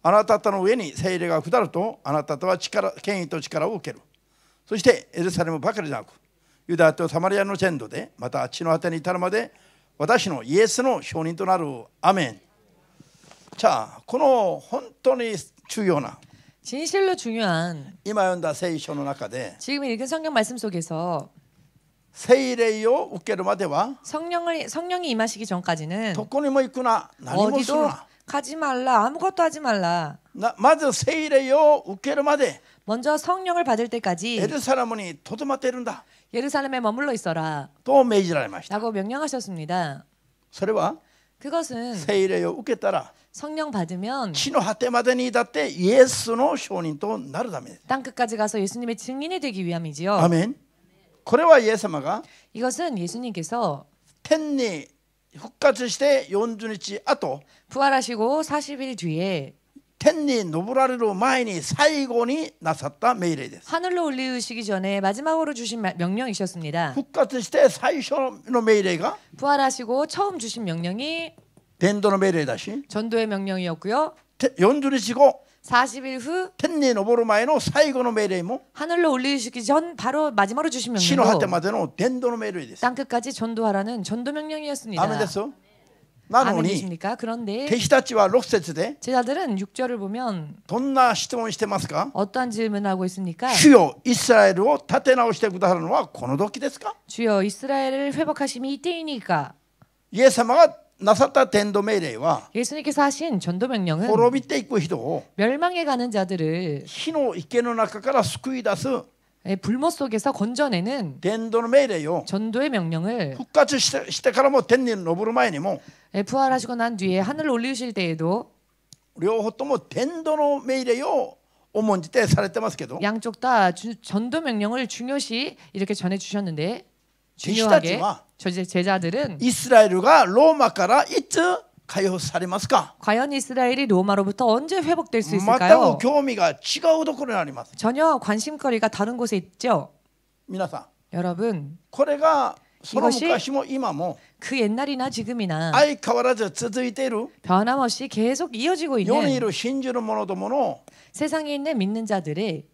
S1: あなた方の上に聖霊が下るとあなた方は権威と力を受ける。そしてエルサレムばかりじゃなくユダヤとサマリアの全土でまた地の果てに至るまで私のイエスの証人となる。アメン。자、この本当に重要な
S2: 진실로 중요한
S1: 今読んだ聖書の中で
S2: 지금 읽은 성경 말씀 속에서
S1: 聖霊を受けるまでは
S2: 성령이 임하시기 전까지는
S1: どこにも行くな、何もする
S2: 어디도
S1: な。
S2: 가지 말라, 아무것도 하지 말라.
S1: まず聖霊を受けるまで
S2: 먼저 성령을 받을
S1: エ
S2: 때까지
S1: ルサレムにとどまっているんだ
S2: 예루살렘에 머물러 있어라
S1: と命じられました。
S2: 라고 명령하셨습니다.
S1: それは
S2: 그것은
S1: 聖霊を受けたら
S2: 성령 받으면
S1: 地の果てまでにだってイエスの証人となるためです。
S2: 땅 끝까지 가서 예수님의 증인이 되기 위함이지요.
S1: アメン。これはイエス様が
S2: 이것은 예수님께서
S1: 天に復活して40日後
S2: 부활하시고 40일 뒤에
S1: 天に昇られる前に最後になさった命令です。
S2: 하늘로 올리시기 전에 마지막으로 주신 명령이셨습니다.
S1: 復活して最初の命令が
S2: 부활하시고 처음 주신 명령이
S1: 伝道の命令だし、
S2: 전도의 명령이었고요.
S1: 40日後
S2: 40일 후
S1: 天に昇る前の最後の命令も
S2: 하늘로 올리시기 전 바로 마지막으로 주신
S1: 地の果て
S2: 명령도
S1: までの伝道の命令です。
S2: 땅 끝까지 전도하라는 전도 명령이었습니다.
S1: アメンです。なのに
S2: 아멘이십니까? 그런데
S1: 弟子たちは6節で
S2: 제자들은 6절을 보면
S1: どんな質問してますか。
S2: 어떠한 질문을 하고 있습니까?
S1: 主よ、イスラエルを立て直してくださるのはこの時ですか。
S2: 주여 이스라엘을 회복하심이 이때이니까.
S1: イエス様がなさった伝道命令は
S2: 예수님께서 하신 전도 명령은
S1: 滅びていく人を
S2: 멸망해 가는 자들을
S1: 火の池の中から救い出す
S2: 불못 속에서 건져내는
S1: 伝道の命令を
S2: 전도의 명령을
S1: 復活してからも天に昇る前にも
S2: 부활하시고 난 뒤에 하늘로 올리실 때에도
S1: 両方とも伝道の命令を重んじてされてますけど、
S2: 양쪽 다 전도 명령을 중요시 이렇게 전해 주셨는데
S1: 弟子たち
S2: 중요하게
S1: は
S2: 제자들은
S1: イスラエルがローマからいつ解放されますか。
S2: 과연 이스라엘이 로마로부터 언제 회복될 수
S1: 全
S2: 있을까요?
S1: く興味が違うところにあります。
S2: 전혀 관심거리가 다른 곳에 있죠.
S1: 皆さん、
S2: 여러분
S1: これがその
S2: 이것이
S1: 昔も今も
S2: 그 옛날이나 지금이나
S1: 相変わらず続いている
S2: 변함없이 계속 이어지고
S1: 世にい
S2: 있는
S1: る信じる者どもの
S2: 세상에 있는 믿는 자들의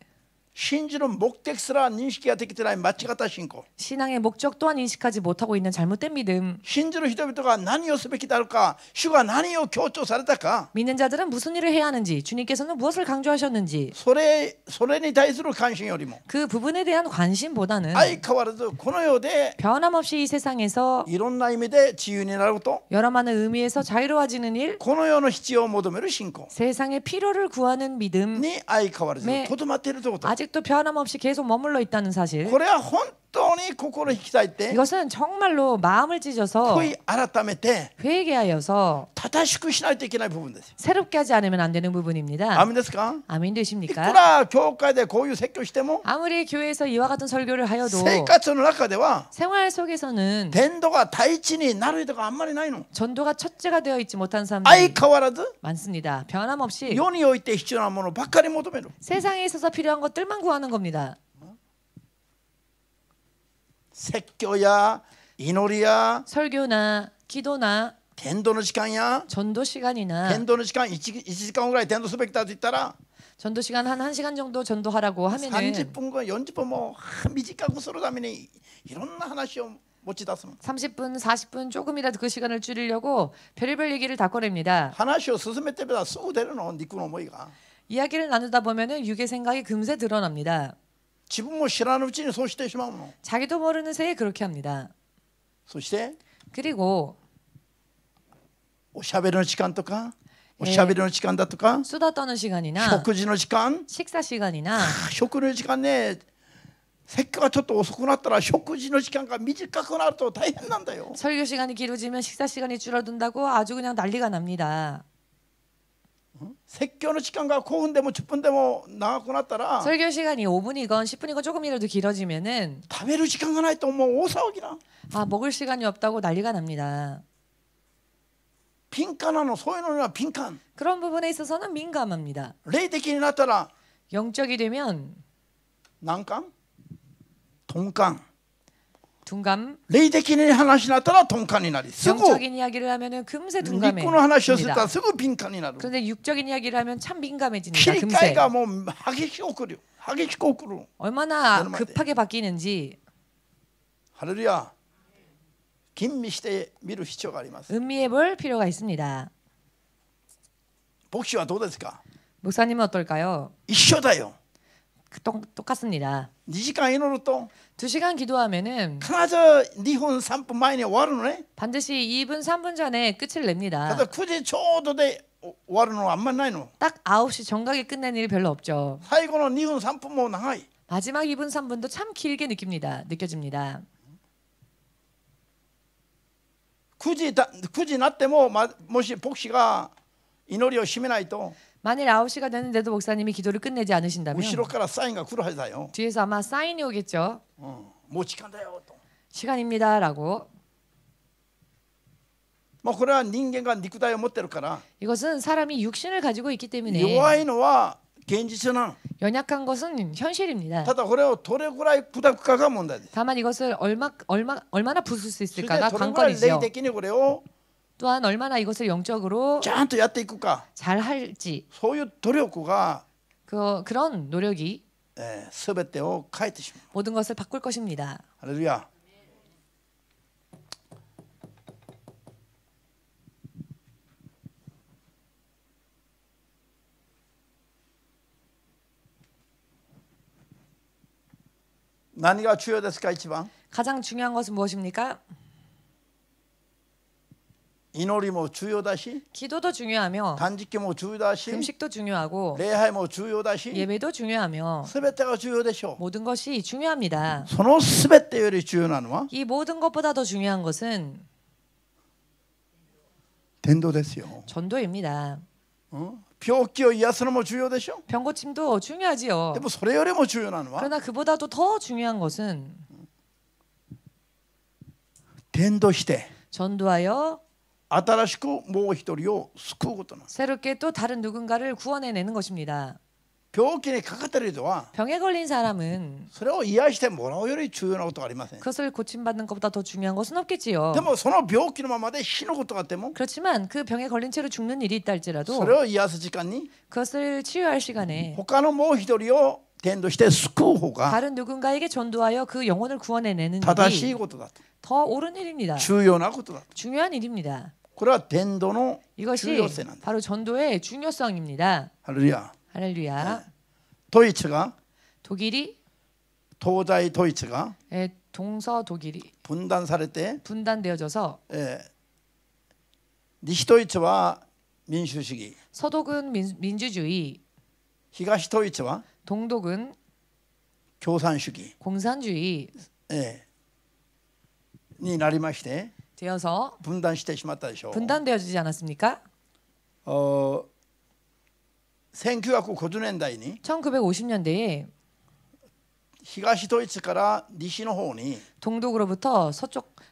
S1: 信じる目的すら認識ができてない間違った信仰。
S2: 신앙의 목적 또한 인식하지 못하고 있는 잘못된 믿음.
S1: 信じる人々が何をすべきであるか、主が何を強調されたか、
S2: 믿는 자들은 무슨 일을 해야 하는지, 주님께서는 무엇을 강조하셨는지
S1: それに対する関心よりも
S2: 그 부분에 대한 관심보다는
S1: 相変わらずこの世で
S2: 변함없이 이 세상에서
S1: いろんな意味で自由になること、
S2: 여러 많은 의미에서 자유로워지는 일,
S1: この世の必要を求める信仰
S2: 세상의 필요를 구하는 믿음
S1: に相変わらず
S2: ね
S1: とどまっているということ。
S2: 아직도 변함없이 계속 머물러 있다는 사실.
S1: これは本当に心引き裂いて
S2: 이것은 정말로 마음을 찢어서
S1: 悔い改めて
S2: 회개하여서
S1: 正しくしないといけない部分ですよ。
S2: 새롭게 하지 않으면 안 되는 부분입니다.
S1: アメンですか。
S2: 아멘
S1: いく
S2: 되십니까?
S1: ら教会でこういう説教しても
S2: 아무리 교회에서 이와 같은 설교를 하여도
S1: 生活の中では
S2: 생활 속에서는
S1: 伝道が第一になる人があんまりないの。
S2: 전도가 첫째가 되어 있지 못한
S1: 相
S2: 사람들이
S1: 変わらず
S2: 많습니다. 변함없이
S1: 世において必要なものばっかり求める。
S2: 세상에 있어서 필요한 것들만 구하는 겁니다.
S1: 説教や祈りや
S2: 설교나 기도나
S1: 伝道の時間や
S2: 전도 시간이나
S1: 伝道の時間 1時間ぐらい伝道すべきだと言ったら
S2: 전도 시간 한 1시간 정도 전도하라고 하면은
S1: 30分後40分も短くするためにいろんな話を持ち出すの。
S2: 30분, 40분 조금이라도 그 시간을 줄이려고 별의별 얘기를 다 꺼냅니다.
S1: 話を進めてみたらすぐ出るの、肉の思いが。
S2: 이야기를 나누다 보면은 육의 생각이 금세 드러납니다.
S1: 自分も知らぬうちにそうしてしまうの。
S2: 자기도 모르는 새에 그렇게 합니다.
S1: そして
S2: 그리고
S1: おしゃべりの時間とかおしゃべりの時間だとか
S2: 수다 떠는 시간이나
S1: 食事の時間
S2: 식사 시간이나
S1: 食の時間ね説教がちょっと遅くなったら食事の時間が短くなると大変なんだよ
S2: 설교 시간이 길어지면 식사 시간이 줄어든다고 아주 그냥 난리가 납니다.
S1: 説教の時間が5分でも10分でも長くなったら
S2: 설교 시간이 5분이건 10분이건 조금이라도 길어지면은
S1: 食べる時間がないともう大騒ぎだ
S2: 아 먹을 시간이 없다고 난리가 납니다.
S1: 敏感なのそういうのには敏感
S2: 그런 부분에 있어서는 민감합니다.
S1: 霊的になったら
S2: 영적이 되면
S1: 難感鈍感
S2: 둔감,
S1: 霊的に話になったら鈍感になりすぐ
S2: 영적인 이야기를 하면은 금세
S1: 肉の話をすると
S2: 둔감해집니다.
S1: すぐ敏感になる
S2: 그런데 육적인 이야기를 하면 참
S1: 切
S2: 민감해집니다.
S1: り替え
S2: 금세.
S1: がもう激しく起こるよ激しく起こる
S2: 얼마나
S1: 얼마나
S2: 급하게 바뀌는지
S1: ハレルヤ吟味して見る必要があります
S2: 음미해 볼 필요가 있습니다.
S1: 牧師はどうですか
S2: 목사님은 어떨까요?
S1: 一緒だよ
S2: 똑같습니다.
S1: 2時間祈ると
S2: 2시간 기도하면은
S1: 必ず2分3分前に終わるのね
S2: 반드시 2분 3분 전에 끝을
S1: た
S2: 냅니다.
S1: だ9時ちょうどで終わるのはあんまりないの
S2: 딱 9시 정각에 끝낸 일이 별로 없죠.
S1: 最後の2分3分も長い
S2: 마지막 2분 3분도 참 길게 느껴집니다.
S1: 9時になっても、もし牧師が祈りを締めないと
S2: 만일 9시가 됐는데도 목사님이 기도를 끝내지 않으신다면
S1: 後ろからサインが来るはずだよ、
S2: 뒤에서 아마 사인이 오겠죠.
S1: もう時間だよと
S2: 시간입니다라고.
S1: これは人間が肉体を持ってるから
S2: 이것은 사람이 육신을 가지고 있기 때문에
S1: 弱いのは現実なの
S2: 연약한 것은 현실입니다.
S1: ただこれをどれぐらい砕くかが問題です
S2: 다만 이것을 얼마나 부술 수
S1: それで
S2: 있을까가
S1: どれぐらい霊
S2: 관건이죠.
S1: 的にこれを
S2: 또한 얼마나 이것을 영적으로
S1: ちゃんとやっていくか
S2: 잘 할지
S1: そういう努力が、
S2: 그런 노력이
S1: 全てを変えてしまう
S2: 모든 것을 바꿀 것입니다.
S1: ハレルヤ何が重要ですか一番
S2: 가장 중요한 것은 무엇입니까?
S1: 祈りも重要だし
S2: 기도도 중요하며
S1: 断食も重要だし
S2: 금식도 중요하고
S1: 礼拝も重要だし
S2: 예배도 중요하며
S1: 全てが重要でしょ
S2: 모든 것이 중요합니다.
S1: うその全てより重要なのは
S2: 이 모든 것보다 더 중요한 것은
S1: 伝道ですよ
S2: 전도입니다.
S1: 病気を癒すのも重要でしょ
S2: 병고침도 중요하지요.
S1: でもそれよりも重要なのは
S2: 그러나 그보다도 더 중요한 것은
S1: 伝道して
S2: 전도하여
S1: 新しくもう一人を救うことなんです
S2: 새롭게 또 다른 누군가를 구원해내는 것입니다.
S1: 病気にかかっている人は
S2: 병에 걸린 사람은
S1: それを癒してもらうより重要なことはありません
S2: 그것을 고침받는 것보다 더 중요한 것은 없겠지요.
S1: でもその病気のままで死ぬことがあっても
S2: 그렇지만 그 병에 걸린 채로 죽는 일이 있다
S1: そ
S2: 할지라도
S1: れを癒す時間に
S2: 그것을 치유할 시간에
S1: 他のもう一人を伝道して救う方が
S2: 다른 누군가에게 전도하여 그 영혼을 구원해내는
S1: 正しい
S2: 일이
S1: ことだと
S2: 더 옳은 일입니다.
S1: 重要なことだと
S2: 중요한 일입니다.
S1: これは伝道の重
S2: 이것이
S1: 要性なんです
S2: 바로 전도의 중요성입니다.
S1: ハレルヤ
S2: 할렐루야.
S1: ドイツが
S2: 독일이
S1: 東西ドイツが
S2: 동서 독일이
S1: 分断されて
S2: 분단되어져서
S1: 西ドイツは民主主義
S2: 서독은 민주주의,
S1: 東ドイツは
S2: 동독은
S1: 共産主義
S2: 공산주의
S1: になりまして
S2: 되어서
S1: 分断してしまったでしょう
S2: 분단되어지지 않았습니까?
S1: 1950年代に
S2: 1950년대에
S1: 東ドイツから西の方に
S2: 동독으로부터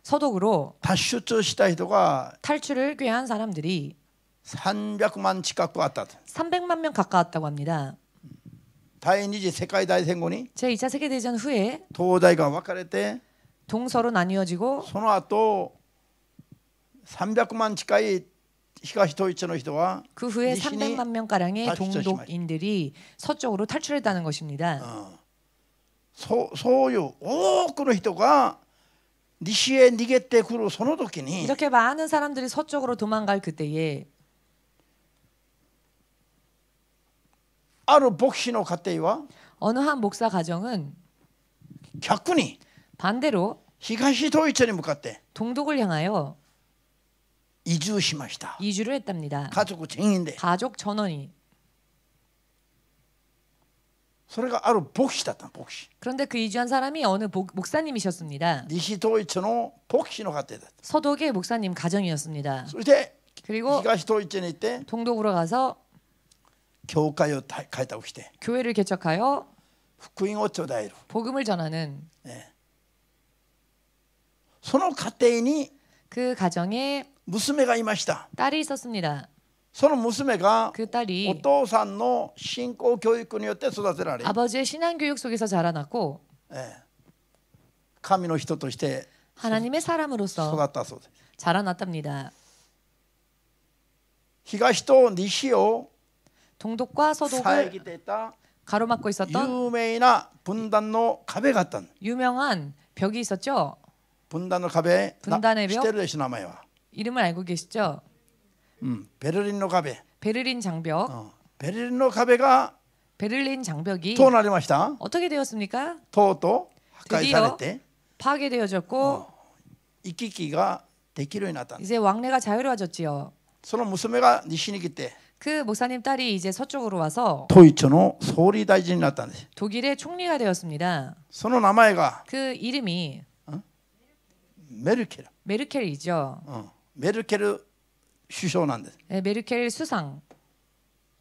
S2: 서독으로
S1: 脱出した人が
S2: 탈출을 꾀한 사람들이
S1: 300万近くあったと
S2: 300만 명 가까웠다고 합니다.
S1: 第二次世界大戦後に
S2: 제2차 세계대전 후에
S1: 東西が分かれて
S2: 동서로 나뉘어지고
S1: その後300万近い東ドイツの人は
S2: 그 후에
S1: 西に
S2: 300만 명가량의
S1: 탈출했지만.
S2: 동독인들이 서쪽으로 탈출했다는 것입니다.
S1: そういう多くの人が西へ逃げてくるその時に
S2: 이렇게 많은 사람들이 서쪽으로 도망갈 그때에
S1: ある牧師の家庭は
S2: 어느 한 목사 가정은
S1: 逆に
S2: 반대로
S1: 東ドイツに向かって
S2: 동독을 향하여
S1: 移住しました。
S2: 이주를 했답니다.
S1: 家族全員で。
S2: 가족 전원이.
S1: それがある牧師だったの、牧師。
S2: 그런데 그 이주한 사람이 어느 목사님이셨습니다.
S1: 西統一の牧師の家庭だった。
S2: 서독의 목사님 가정이었습니다.
S1: そして
S2: 그리고
S1: 東統一に行って
S2: 동독으로 가서
S1: 教会を開拓して
S2: 교회를 개척하여
S1: 福音を伝える。
S2: 복음을 전하는
S1: その家庭に
S2: 그 가정에
S1: 娘がいました。
S2: 딸이 있었습니다.
S1: その娘が
S2: 그
S1: お
S2: 딸이
S1: 父さんの信仰教育によって育てられ、
S2: 아버지의 신앙 교육 속에서 자라났고
S1: 神の人として
S2: 하나님의 사람으로서
S1: 育ったそうです。
S2: 자라났답니다.
S1: 東と西を
S2: 동독과
S1: 遮
S2: 서독을
S1: っていた
S2: 가로막고 있었던
S1: 有名な分断の壁があったの。
S2: 유명한 벽이 있었죠.
S1: 分断の壁、
S2: 分断の壁
S1: 知ってるでしょ、名前は。
S2: 이름을 알고 계시죠?
S1: ベルリンの壁。
S2: 베를린 장벽.
S1: ベルリンの壁が
S2: 베를린 장벽이
S1: どうなりました？
S2: 어떻게 되었습니까?
S1: とうとう破壊されて
S2: 파괴되어졌고
S1: 行き来ができるようになったんです。
S2: 이제 왕래가 자유로워졌지요.
S1: その娘が西に来て
S2: 그 목사님 딸이 이제 서쪽으로 와서
S1: 統一の総理大臣になったんです。
S2: 독일의 총리가 되었습니다.
S1: その名前が
S2: 그 이름이
S1: メルケル、
S2: 메르켈이죠.
S1: メルケル首相なんです。
S2: 네, 메르켈 수상.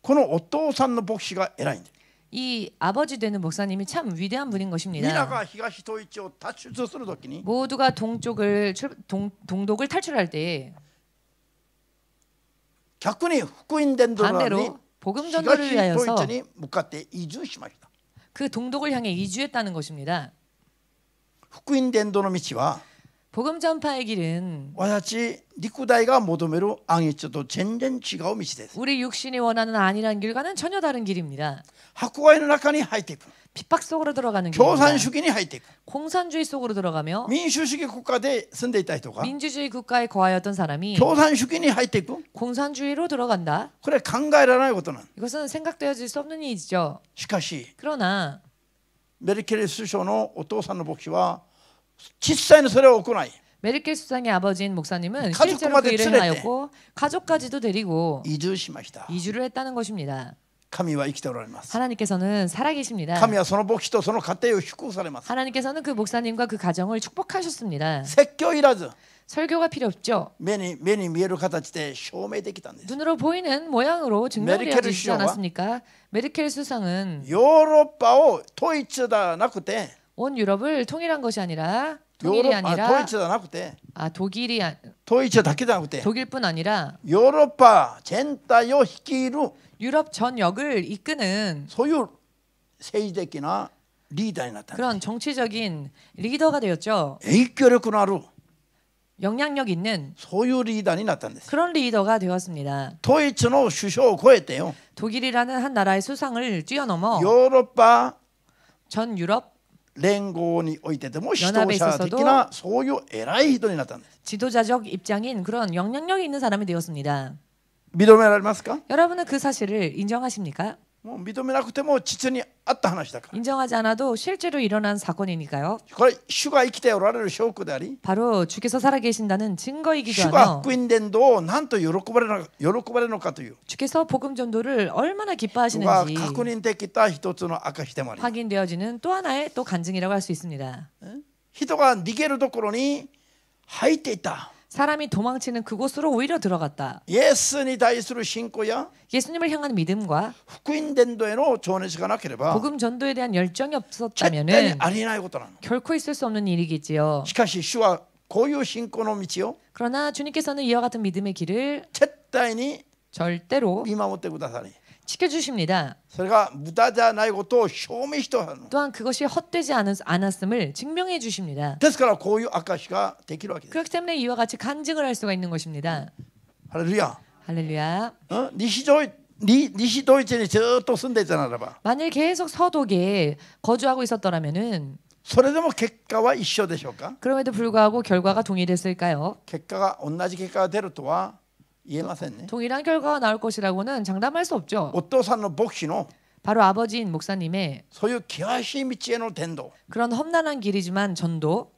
S1: このお父さんの牧師が偉いんです。
S2: 이 아버지 되는 목사님이 참 위대한 분인
S1: 皆
S2: 것입니다.
S1: が東統一を脱出するときに
S2: 모두가 동독을 탈출할 때
S1: 逆に福音伝道のに
S2: 반대로 복음
S1: 東
S2: 전도를
S1: 統
S2: 위하여서
S1: 一に向かって移住しました。
S2: 그 동독을 향해 이주했다는 것입니다.
S1: 福音伝道の道は
S2: 복음 전파의 길은
S1: 私陸大が求める暗一と全然違う道です。
S2: 우리 육신이 원하는 안이란 길과는 전혀 다른 길입니다.
S1: 迫害の中に入っていく。
S2: 핍박 속으로 들어가는
S1: 共産
S2: 길입니다.
S1: 主義に入っていく。
S2: 공산주의 속으로 들어가며
S1: 民主主義国家で住んでいた人が
S2: 민주주의 국가에 거하였던 사람이
S1: 共産主義に入っていく。
S2: 공산주의로 들어간다.
S1: これは考えられないことなん。
S2: 이것은 생각되어질 수 없는 일이죠.
S1: しかし
S2: 그러나
S1: メルケル首相のお父さんの牧師は実際にそれを行い
S2: 메르켈 수상의 아버지인 목사님은
S1: 가족까지
S2: 실제로 그 일을
S1: 連れて
S2: 행하였고 가족까지도 데리고
S1: 移住しました。
S2: 이주를 했다는 것입니다.
S1: 神は生きておられます。
S2: 하나님께서는 살아계십니다.
S1: 神はその牧師とその家庭を祝福されます。
S2: 하나님께서는 그 목사님과 그 가정을 축복하셨습니다.
S1: 説教いらず
S2: 설교가 필요 없죠.
S1: 目に見える形で証明できたんです。
S2: 눈으로 보이는 모양으로 증명되어지지
S1: 메르켈
S2: 않았습니까? 메르켈 수상은
S1: ヨーロッパを統一じゃなくて
S2: 온 유럽을 통일한 것이 아니라
S1: ヨー
S2: 통일이
S1: ロッパ統
S2: 아니라
S1: 一じゃなくて
S2: 독일이
S1: 統一だけじゃなくて
S2: 독일뿐 아니라
S1: ヨーロッパ全体を率いる
S2: 유럽 전역을 이끄는
S1: そういう政治的なリーダーになったんです。
S2: 그런 정치적인 리더가 되었죠.
S1: 影響力のある
S2: 영향력 있는
S1: そういうリーダーになったんです。
S2: 그런 리더가 되었습니다.
S1: 統一の首相を超えてよ
S2: 독일이라는 한 나라의 수상을 뛰어넘어
S1: ヨーロッパ
S2: 전 유럽
S1: 連合においてでも指導者的なそういう偉い人になったんです。
S2: 지도자적 입장인 그런 영향력이 있는 사람이 되었습니다.
S1: 認められますか？
S2: 여러분은 그 사실을 인정하십니까?
S1: もう認めなくても実にあった話だから。
S2: 인정하지 않아도 실제로 일어난 사건이니까요.
S1: これ主が生きておられる証拠であり
S2: 바로 주께서 살아계신다는 증거이기도
S1: 主が
S2: 하며
S1: 福音伝道を何と喜ばれるのかという
S2: 주께서 복음 전도를 얼마나
S1: が
S2: 기뻐하시는지
S1: 確認できた一つの証でもあります。
S2: 확인되어지는 또 하나의 또 간증이라고 할 수 있습니다.
S1: 人が逃げるところに入っていた。
S2: 사람이 도망치는 그곳으로 오히려 들어갔다.
S1: イエスに対する信仰や
S2: 예수님을 향한 믿음과
S1: 福音伝道への情熱がなければ
S2: 복음 전도에 대한 열정이
S1: 絶対に
S2: 없었다면은
S1: ありえないことなの。
S2: 결코 있을 수 없는 일이겠지요.
S1: しかし主はこういう信仰の道を
S2: 그러나 주님께서는 이와 같은 믿음의 길을
S1: 絶対に
S2: 절대로
S1: 見守ってくださり
S2: 지켜주십니다.
S1: それが無駄じゃないことを証明しておられるの。
S2: 또한 그것이 헛되지 않았음을 증명해 주십니다.
S1: ですからこういう証ができるわけです。
S2: 그렇기 때문에 이와 같이 간증을 할 수가 있는 것입니다.
S1: ハレルヤ。
S2: 할렐루야.
S1: 西ドイツにずっと住んでいたならば
S2: 만일 계속 서독에 거주하고 있었더라면은
S1: それでも結果は一緒でしょうか？
S2: 그럼에도 불구하고 결과가 동일했을까요?
S1: 結果が同じ結果が出るとは言えませんね。
S2: 동일한 결과가 나올 것이라고는 장담할 수 없죠.
S1: お父さんの牧師の
S2: 바로 아버지인 목사님의
S1: そういう険しい道への伝道
S2: 그런 험난한 길이지만 전도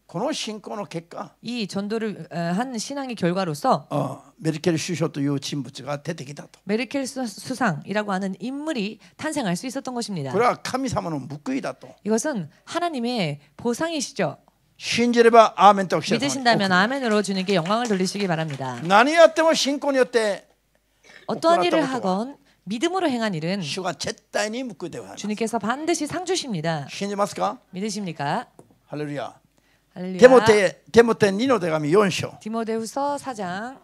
S1: この信仰の結果、
S2: 이 전도를 한 신앙의 결과로서
S1: メルケル首相という人物が出てきたと。
S2: 메르켈 수상이라고 하는 인물이 탄생할 수 있었던 것입니다.
S1: これは神様の報いだと。
S2: 이것은 하나님의 보상이시죠.
S1: 信じればアーメンとおっしゃる。
S2: 믿으신다면 아멘으로 주님께 영광을 돌리시기 바랍니다.
S1: 何やっても信仰によって
S2: 어떠한 일을 하건 믿음으로 행한 일은
S1: 主が絶対に報いてください。
S2: 주님께서 반드시 상 주십니다.
S1: 信じますか？
S2: 믿으십니까?
S1: ハレルヤ。
S2: 할렐루야.
S1: テモテ2の手紙4章。
S2: 디모데후서 4장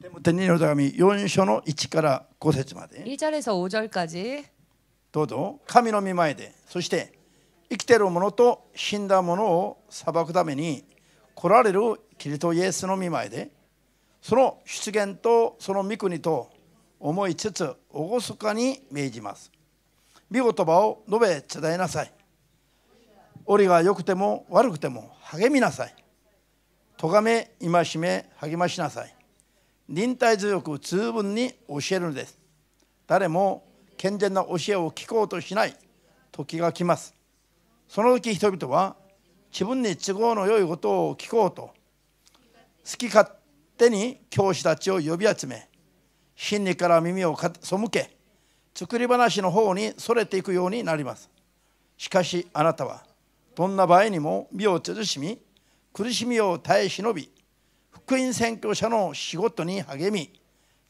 S1: テモテ2の手紙4章の1から5節まで。
S2: 1절에서 5절까지
S1: どうぞ神の御前で、そして生きている者と死んだ者を裁くために来られるキリストイエスの御前で、その出現とその御国と思いつつ厳かに命じます。御言葉を述べ伝えなさい。折が良くても悪くても励みなさい。咎め戒め励ましなさい。忍耐強く十分に教えるのです。誰も健全な教えを聞こうとしない時が来ます。その時人々は自分に都合の良いことを聞こうと好き勝手に教師たちを呼び集め、真理から耳を背け、作り話の方にそれていくようになります。しかしあなたはどんな場合にも身を慎み、苦しみを耐え忍び、福音宣教者の仕事に励み、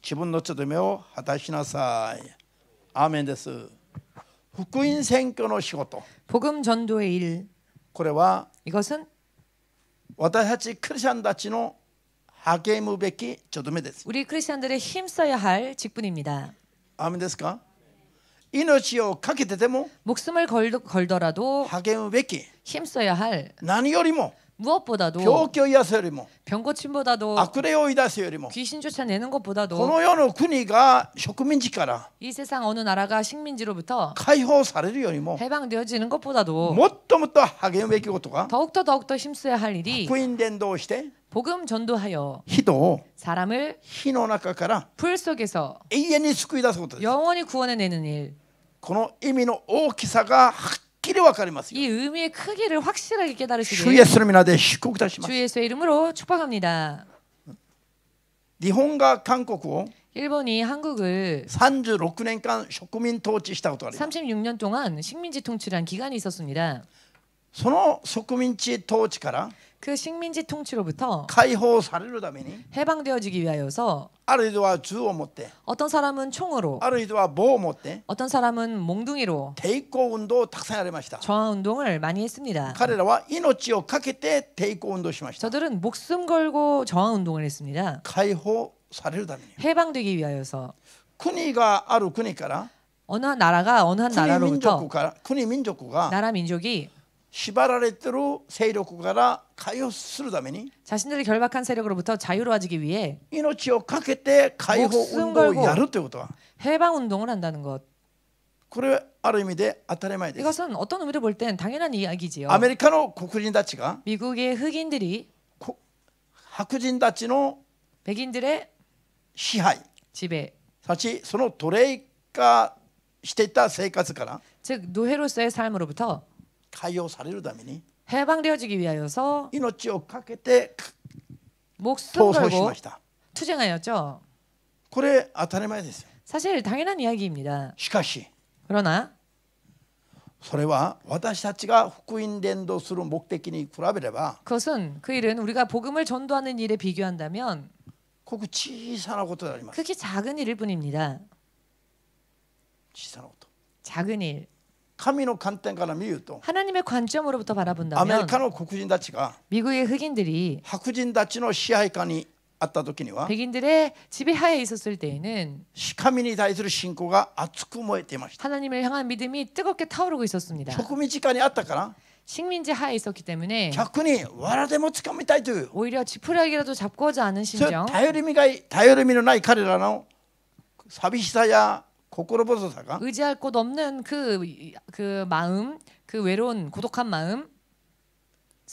S1: 自分の務めを果たしなさい。アーメンです。福音宣教の仕事、
S2: 복음 전도의 일
S1: これは
S2: 이것은
S1: 私たちクリスチャンたちの励むべき務めです。
S2: 우리 크리스천들의 힘써야 할 직분입니다.
S1: アーメンですか？命をかけてでも
S2: 목숨을 걸더라도
S1: 励むべき、
S2: 힘써야 할
S1: 何よりも
S2: 무엇보다도
S1: 病気を癒すよりも
S2: 병고침보다도
S1: 悪霊を癒すよりも
S2: 귀신 쫓아내는
S1: こ
S2: 것보다도
S1: の世の国が植民地から
S2: 이 세상 어느 나라가 식민지로부터
S1: 解放されるよりも
S2: 해방되어지는 것보다도
S1: もっともっと励むべきことが
S2: 더욱더 힘써야 할 일이
S1: 福音伝道して
S2: 복음 전도하여
S1: 人を
S2: 사람을
S1: 火の中から
S2: 불 속에서
S1: 永遠に救い出すことです。
S2: 영원히 구원해내는 일.
S1: この意味の大きさがはっきり分かりますよ。
S2: 이 의미의 크기를 확실하게
S1: 主イ
S2: 깨달으시길
S1: エスの皆で祝福いたしま
S2: 주
S1: す。
S2: 예수의 이름으로 축복합니다.
S1: 日本が韓国を
S2: 일본이 한국을
S1: 36年間植民統治したことがあります。
S2: 36년 동안 식민지 통치란 기간이 있었습니다.
S1: その植民地統治から
S2: 그 식민지 통치로부터
S1: 解放されるために
S2: 해방되어지기 위하여서
S1: ある人は銃を持って
S2: 어떤 사람은 총으로,
S1: ある人は棒を持って
S2: 어떤 사람은 몽둥이로
S1: 抵抗運動をたくさんやりました。
S2: 저항 운동을 많이 했습니다.
S1: 彼らは命をかけて抵抗運動しました。
S2: 저들은 목숨 걸고 저항 운동을 했습니다.
S1: 解放されるために
S2: 해방되기 위하여서
S1: 国がある国から
S2: 어느 한 나라가 어느 한
S1: 国民族
S2: 나라로부터
S1: から国民族が
S2: 나라 민족이
S1: 縛られている勢力から解放するために
S2: 자신들의 결박한 세력으로부터 자유로워지기 위해
S1: 命をかけて解放運動をやるということは
S2: 해방 운동을 한다는 것.
S1: これはある意味で当たり前です。
S2: 이것은 어떤 의미로 볼 땐 당연한 이야기지요.
S1: アメリカの黒人たちが
S2: 미국의 흑인들이
S1: 白人たちの
S2: 백인들의
S1: 支配
S2: 지배,
S1: たちその奴隷化していた生活から
S2: 즉 노예로서의 삶으로부터
S1: 解放されるために
S2: 해방되어지기 위하여서
S1: 命をかけて
S2: 목숨
S1: 闘争し
S2: 걸고
S1: ました。
S2: 투쟁하였죠.
S1: これ当たり前ですよ。
S2: 사실 당연한 이야기입니다.
S1: しかし
S2: 그러나
S1: それは私たちが福音伝道する目的に比べれば
S2: 그것은 그 일은 우리가 복음을 전도하는 일에 비교한다면
S1: ごく小さなことであります。
S2: 크게 작은 일일 뿐입니다.
S1: 小さなこと。
S2: 작은 일.
S1: 神の観点から見ると
S2: 하나님의 관점으로부터
S1: アメリ
S2: 바라본다면
S1: カの黒人たちが
S2: 미국의 흑인들이
S1: 白人たちの支配下にあった時には
S2: 백인들의 지배하에 있었을 때에는
S1: 神に対する信仰が熱く燃えていました。
S2: 하나님을 향한 믿음이 뜨겁게 타오르고 있었습니다.
S1: 植民地下にあったから
S2: 식민지 하에 있었기 때문에
S1: 逆に藁でもつかみたいという
S2: 오히려 지푸라기라도 잡고자 하는
S1: そういう
S2: 심정,
S1: 頼りみのない彼らの寂しさや心細さが
S2: 의지할 곳 없는 그 마음, 그 외로운 고독한 마음,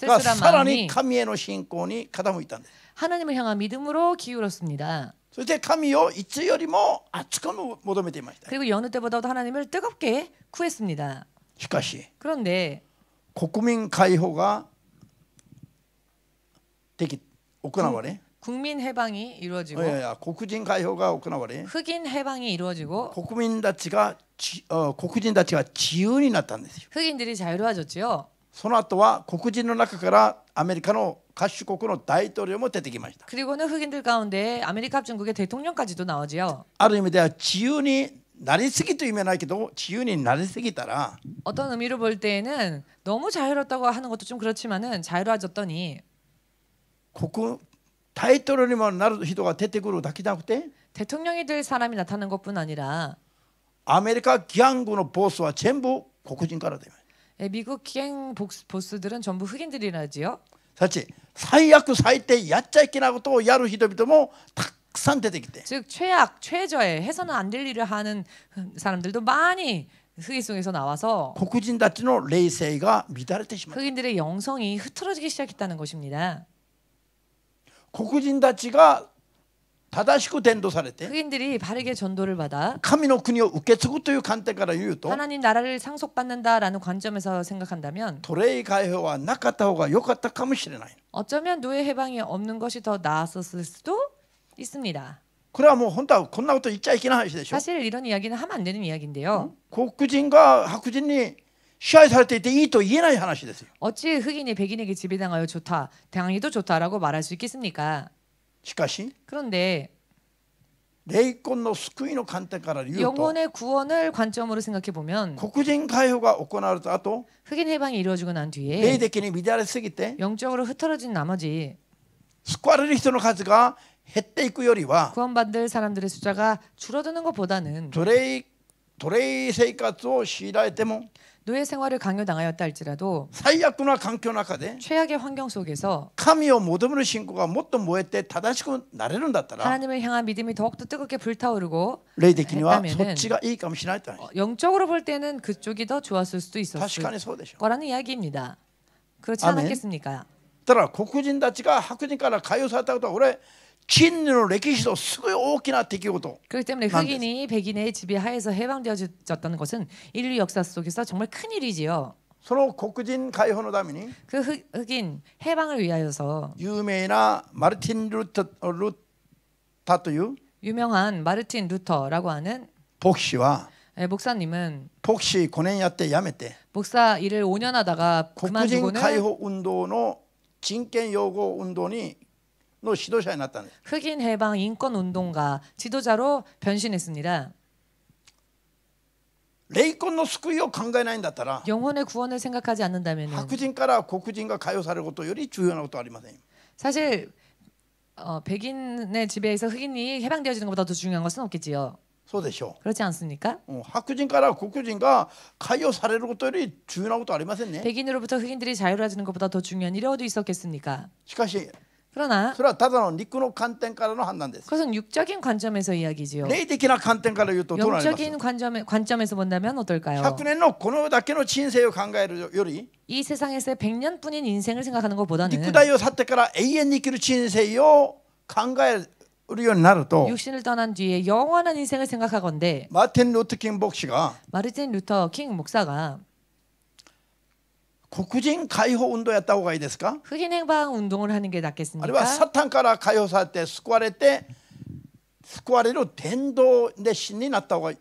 S1: が
S2: 쓸쓸한
S1: さらに
S2: 마음이
S1: 神への信仰に傾いたんです。
S2: 하나님을 향한 믿음으로 기울었습니다.
S1: そして神をいつよりも熱く求めていました。
S2: 그리고 여느 때보다도 하나님을 뜨겁게 구했습니다.
S1: しかし
S2: 그런데
S1: 国民解放が行われ、
S2: 국민 해방이 이루어지고
S1: いやいや黒人解放が行われ、
S2: 흑인 해방이 이루어지고
S1: 国民たちが自由になったんですよ。
S2: 흑인들이 자유로워졌지요.
S1: その後は黒人の中からアメリカの合衆国の大統領も出てきました。
S2: 그리고는 흑인들 가운데 아메리카 합중국의 대통령까지도 나오지요.
S1: ある意味では自由になりすぎという意味はないけど、自由になりすぎたら
S2: 어떤 의미로 볼 때에는 너무 자유롭다고 하는 것도 좀 그렇지만은 자유로워졌더니
S1: 大統領にもなる人が出てくるだけじゃなくて、
S2: 대통령이 될 사람이 나타나는 것뿐 아니라
S1: アメリカギャングのボスは全部黒人からだよ。
S2: 미국 기행 보스들은 전부 흑인들이라지요.
S1: さち最悪最低やっちゃいけないことをやる人々もたくさん出てきて、
S2: 즉 최악, 최저의 해서는 안 될 일을 하는 사람들도 많이 흑인 속에서 나와서
S1: 黒人たちの霊性が乱れてしまう。
S2: 흑인들의 영성이 흐트러지기 시작했다는 것입니다.
S1: 黒人たちが正しく伝道されて
S2: 흑인들이 바르게 전도를 받아
S1: 神の国を受け継ぐという観点から言うと、
S2: 하나님 나라를 상속받는다라는 관점에서 생각한다면
S1: 奴隷解放はなかった方が良かったかもしれない。
S2: 어쩌면 노예 해방이 없는 것이 더 나았었을 수도 있습니다.
S1: これはもう本当はこんなこと言っちゃいけない話でしょ。
S2: 사실 이런 이야기는 하면 안 되는 이야기인데요.
S1: 黒人が白人に支配されていていいと言えない話ですよ。
S2: 어찌 흑인이 백인에게 지배당하여 좋다, 당해도 좋다라고 말할 수 있겠습니까?
S1: しかし
S2: 그런데
S1: 霊魂の救いの観点から言うと、
S2: 영혼의 구원을 관점으로 생각해 보면
S1: 黒人解放が行われた後、
S2: 흑인 해방이 이루어지고 난
S1: 霊
S2: 뒤에
S1: 的に乱れすぎて
S2: 영적으로 흐트러진 나머지
S1: 救われる人の数が減っていくよりは、
S2: 구원받을 사람들의 숫자가 줄어드는 것보다는
S1: 奴隷生活を強いられても
S2: 노예 생활을 강요당하였다 할지라도
S1: 最悪な環境の中で
S2: 최악의 환경 속에서
S1: 神を求める信仰がもっと燃えて正しくなれるんだったら、
S2: 하나님을 향한 믿음이 더욱더 뜨겁게 불타오르고
S1: 霊的にはそっ
S2: 했다면은
S1: ちがいいかもしれないと。
S2: 영적으로 볼 때는 그쪽이 더 좋았을 수도
S1: 確
S2: 있었을
S1: かにそうでしょう。
S2: 거라는 이야기입니다. 그렇지
S1: 아멘.
S2: 않았겠습니까?
S1: だから黒人たちが白人から解放されたことは、これ人類の歴史とすごい大きな出来事。
S2: 그렇기 때문에
S1: 난
S2: 흑인이 백인의 지배하에서 해방되어졌다는 것은 인류 역사 속에서 정말 큰 일이지요.
S1: その黒人解放のために
S2: 그 흑인 해방을 위하여서
S1: 有名なマルティン・ルタという
S2: 유명한 마르틴 루터라고 하는
S1: 牧師は
S2: 목사님은
S1: 牧師5年やって辞めて
S2: 목사 일을 5년 하다가
S1: 黒人解
S2: 그만두고는
S1: 放運動の人権擁護運動の指導者になったんです。
S2: 흑인 해방 인권 운동가 지도자로 변신했습니다.
S1: 霊魂の救いを考えないんだったら、
S2: 영혼의 구원을 생각하지 않는다면
S1: 白人から黒人が解放されることより重要なことはありません。
S2: 사실 백인의 지배에서 흑인이 해방되어지는 것보다 더 중요한 것은 없겠지요.
S1: そうでしょ
S2: 그렇지 않습니까?
S1: う。白人から黒人が解放されることより重要なことはありませんね。
S2: 백인으로부터 흑인들이 자유로워지는 것보다 더 중요한 일이 어디 있었겠습니까?
S1: しかし
S2: 그러나
S1: それはただの肉の観点からの判断です。
S2: 그것은 육적인 관점에서 이야기지요.
S1: 霊的な観点から言うとどうなりますか。
S2: 영적인 관점에서 본다면 어떨까요?
S1: 100年のこのだけの人生を考えるより、
S2: 이 세상에서 100년뿐인 인생을 생각하는 것보다는
S1: 肉体を去ってから永遠に生きる人生を考えるようになると、
S2: 육신을 떠난 뒤에 영원한 인생을 생각하건대
S1: マーティン・ルート・キング牧師が
S2: 마르틴 루터 킹 목사가
S1: 黒人解放運動やった方がいいですか、
S2: 흑인 해방 운동을 하는 게
S1: あるいは
S2: 낫겠습니까?
S1: サタンから解放されて救われる伝道熱心になった方がよ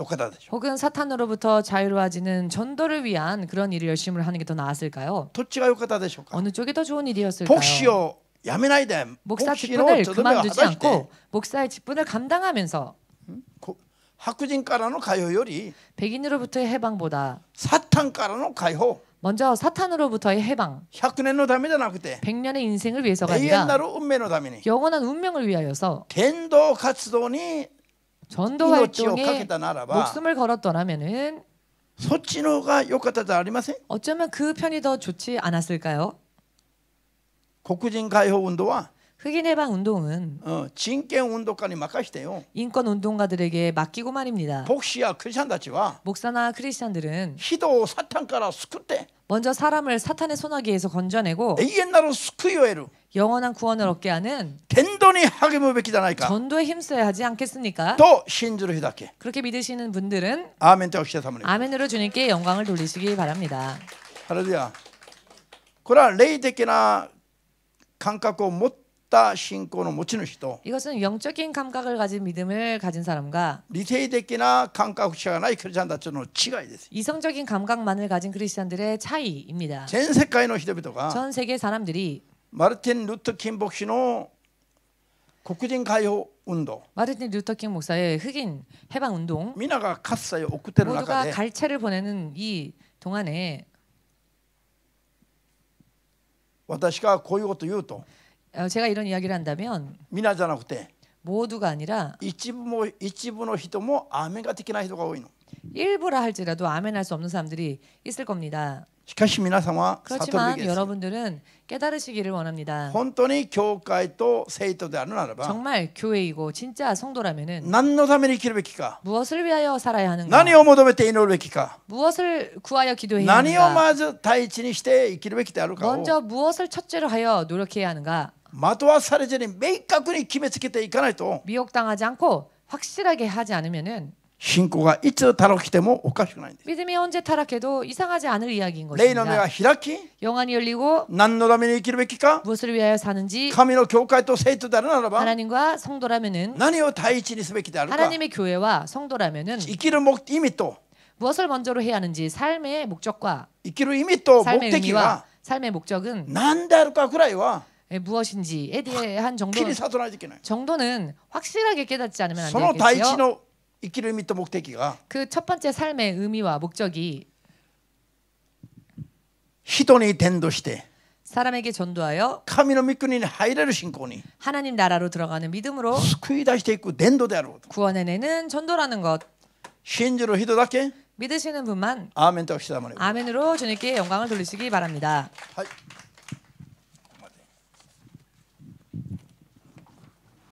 S1: かったでしょう。
S2: 혹은 사탄으로부터 자유로워지는 전도를 위한 그런 일을 열심히 하는 게 더 나았을까요?
S1: どっちがよかったでしょうか。
S2: 어느 쪽이 더 좋은 일이었을까요?
S1: 牧師をやめないで、
S2: 목사
S1: 牧師の
S2: 직분을
S1: ちょどめを果
S2: 그만두지
S1: たして
S2: 않고 목사의 직분을 감당하면서
S1: 白人からの解放より
S2: 백인으로부터의 해방보다
S1: サタンからの解放、
S2: 먼저 사탄으로부터의 해방
S1: 100年のためじゃなくて
S2: 100년의 인생을 위해서가
S1: 永遠な
S2: 아니라
S1: る運命のために
S2: 영원한 운명을 위하여서
S1: 伝道活動に
S2: 전도
S1: 命をかけ
S2: 활동에
S1: たならば、
S2: 목숨을 걸었더라면은
S1: そっちの方が良かったじゃありません。
S2: 어쩌면 그 편이 더 좋지 않았을까요?
S1: 黒人解放運動は
S2: 흑인 해방 운동은
S1: 人権運動家に任してよ
S2: 인권 운동가들에게 맡기고 말입니다.
S1: 牧師やクリスチャンたちは
S2: 목사나 크리스천들은
S1: 人をサタンから救って
S2: 먼저 사람을 사탄의 소나기에서 건져내고
S1: 永遠なる救いを得る
S2: 영원한 구원을 얻게 하는
S1: 伝道に励むべきじゃないか
S2: 전도에 힘써야 하지 않겠습니까?
S1: と信じる日だけ
S2: 그렇게 믿으시는 분들은
S1: アーメンとしてたまに
S2: 아멘으로 주님께 영광을 돌리시기 바랍니다.
S1: ハレルヤこれは霊的な感覚を持った信仰の持ち主と
S2: 이것은 영적인 감각을 가진 믿음을 가진 사람과
S1: 理性的な感覚者がないクリスチャンたちの違いです
S2: 이성적인 감각만을 가진 크리스천들의 차이입니다.
S1: 全世界の人々が
S2: 전 세계 사람들이
S1: マルティン・ルーター・キン牧師の黒人解放運動
S2: 마르틴 루터킹 목사의 흑인 해방 운동
S1: 皆が喝采を送っている中
S2: 모두가
S1: で
S2: 갈채를 보내는 이 동안에
S1: 私がこういうことを言うと
S2: 제가 이런 이야기를 한다면
S1: 皆じゃなくて
S2: 모두가 아니라
S1: 一部の人もアーメンが的な人が多いの
S2: 일부라 할지라도 아멘할 수 없는 사람들이 있을 겁니다.
S1: しかし皆さんは悟るべき
S2: 그렇지만
S1: です
S2: 여러분들은 깨달으시기를 원합니다.
S1: 本当に教会と生徒であるならば
S2: 정말 교회이고 진짜 성도라면은
S1: 何のために生きるべきか
S2: 무엇을 위하여 살아야 하는가?
S1: 何を求めて祈るべきか
S2: 무엇을 구하여 기도해야
S1: 何を
S2: 하는가?
S1: まず第一にして生きるべきであるかを
S2: 먼저 무엇을 첫째로 하여 노력해야 하는가?
S1: 惑わされずに明確に決めつけていかないと
S2: 미혹당하지 않고 확실하게 하지 않으면은
S1: 信仰がいつたらきてもおかしくないんです
S2: 믿음이 언제 타락해도 이상하지 않을 이야기인
S1: 霊の目が
S2: 것입니다.
S1: 開き
S2: 영안이 열리고
S1: 何のために生きるべきか
S2: 무엇을 위하여 사는지
S1: 神の教会と生徒であるならば
S2: 하나님과 성도라면은
S1: 何を第一にすべきであるか
S2: 하나님의 교회와 성도라면은
S1: 生きる意味と
S2: 무엇을 먼저로 해야 하는지 삶의 목적과
S1: 生きる意味と目
S2: 삶의
S1: 的
S2: 의미와
S1: が
S2: 삶의 목적은
S1: 何であるかくらいは
S2: 무엇인지에 대한
S1: 気に悟らないといけない
S2: 정도는 확실하게 깨닫지 않으면 안
S1: その第一
S2: 되겠지요.
S1: の生きる意味と目的が
S2: 그 첫 번째 삶의 의미와 목적이
S1: 人に伝道して
S2: 사람에게 전도하여
S1: 神の御国に入れる信仰に
S2: 하나님 나라로 들어가는 믿음으로
S1: 救い出していく伝道であること
S2: 구원해내는 전도라는 것.
S1: 信じる人だけ
S2: 믿으시는 분만
S1: アーメンとしてたまに
S2: 아멘으로 주님께 영광을 돌리시기 바랍니다.
S1: はい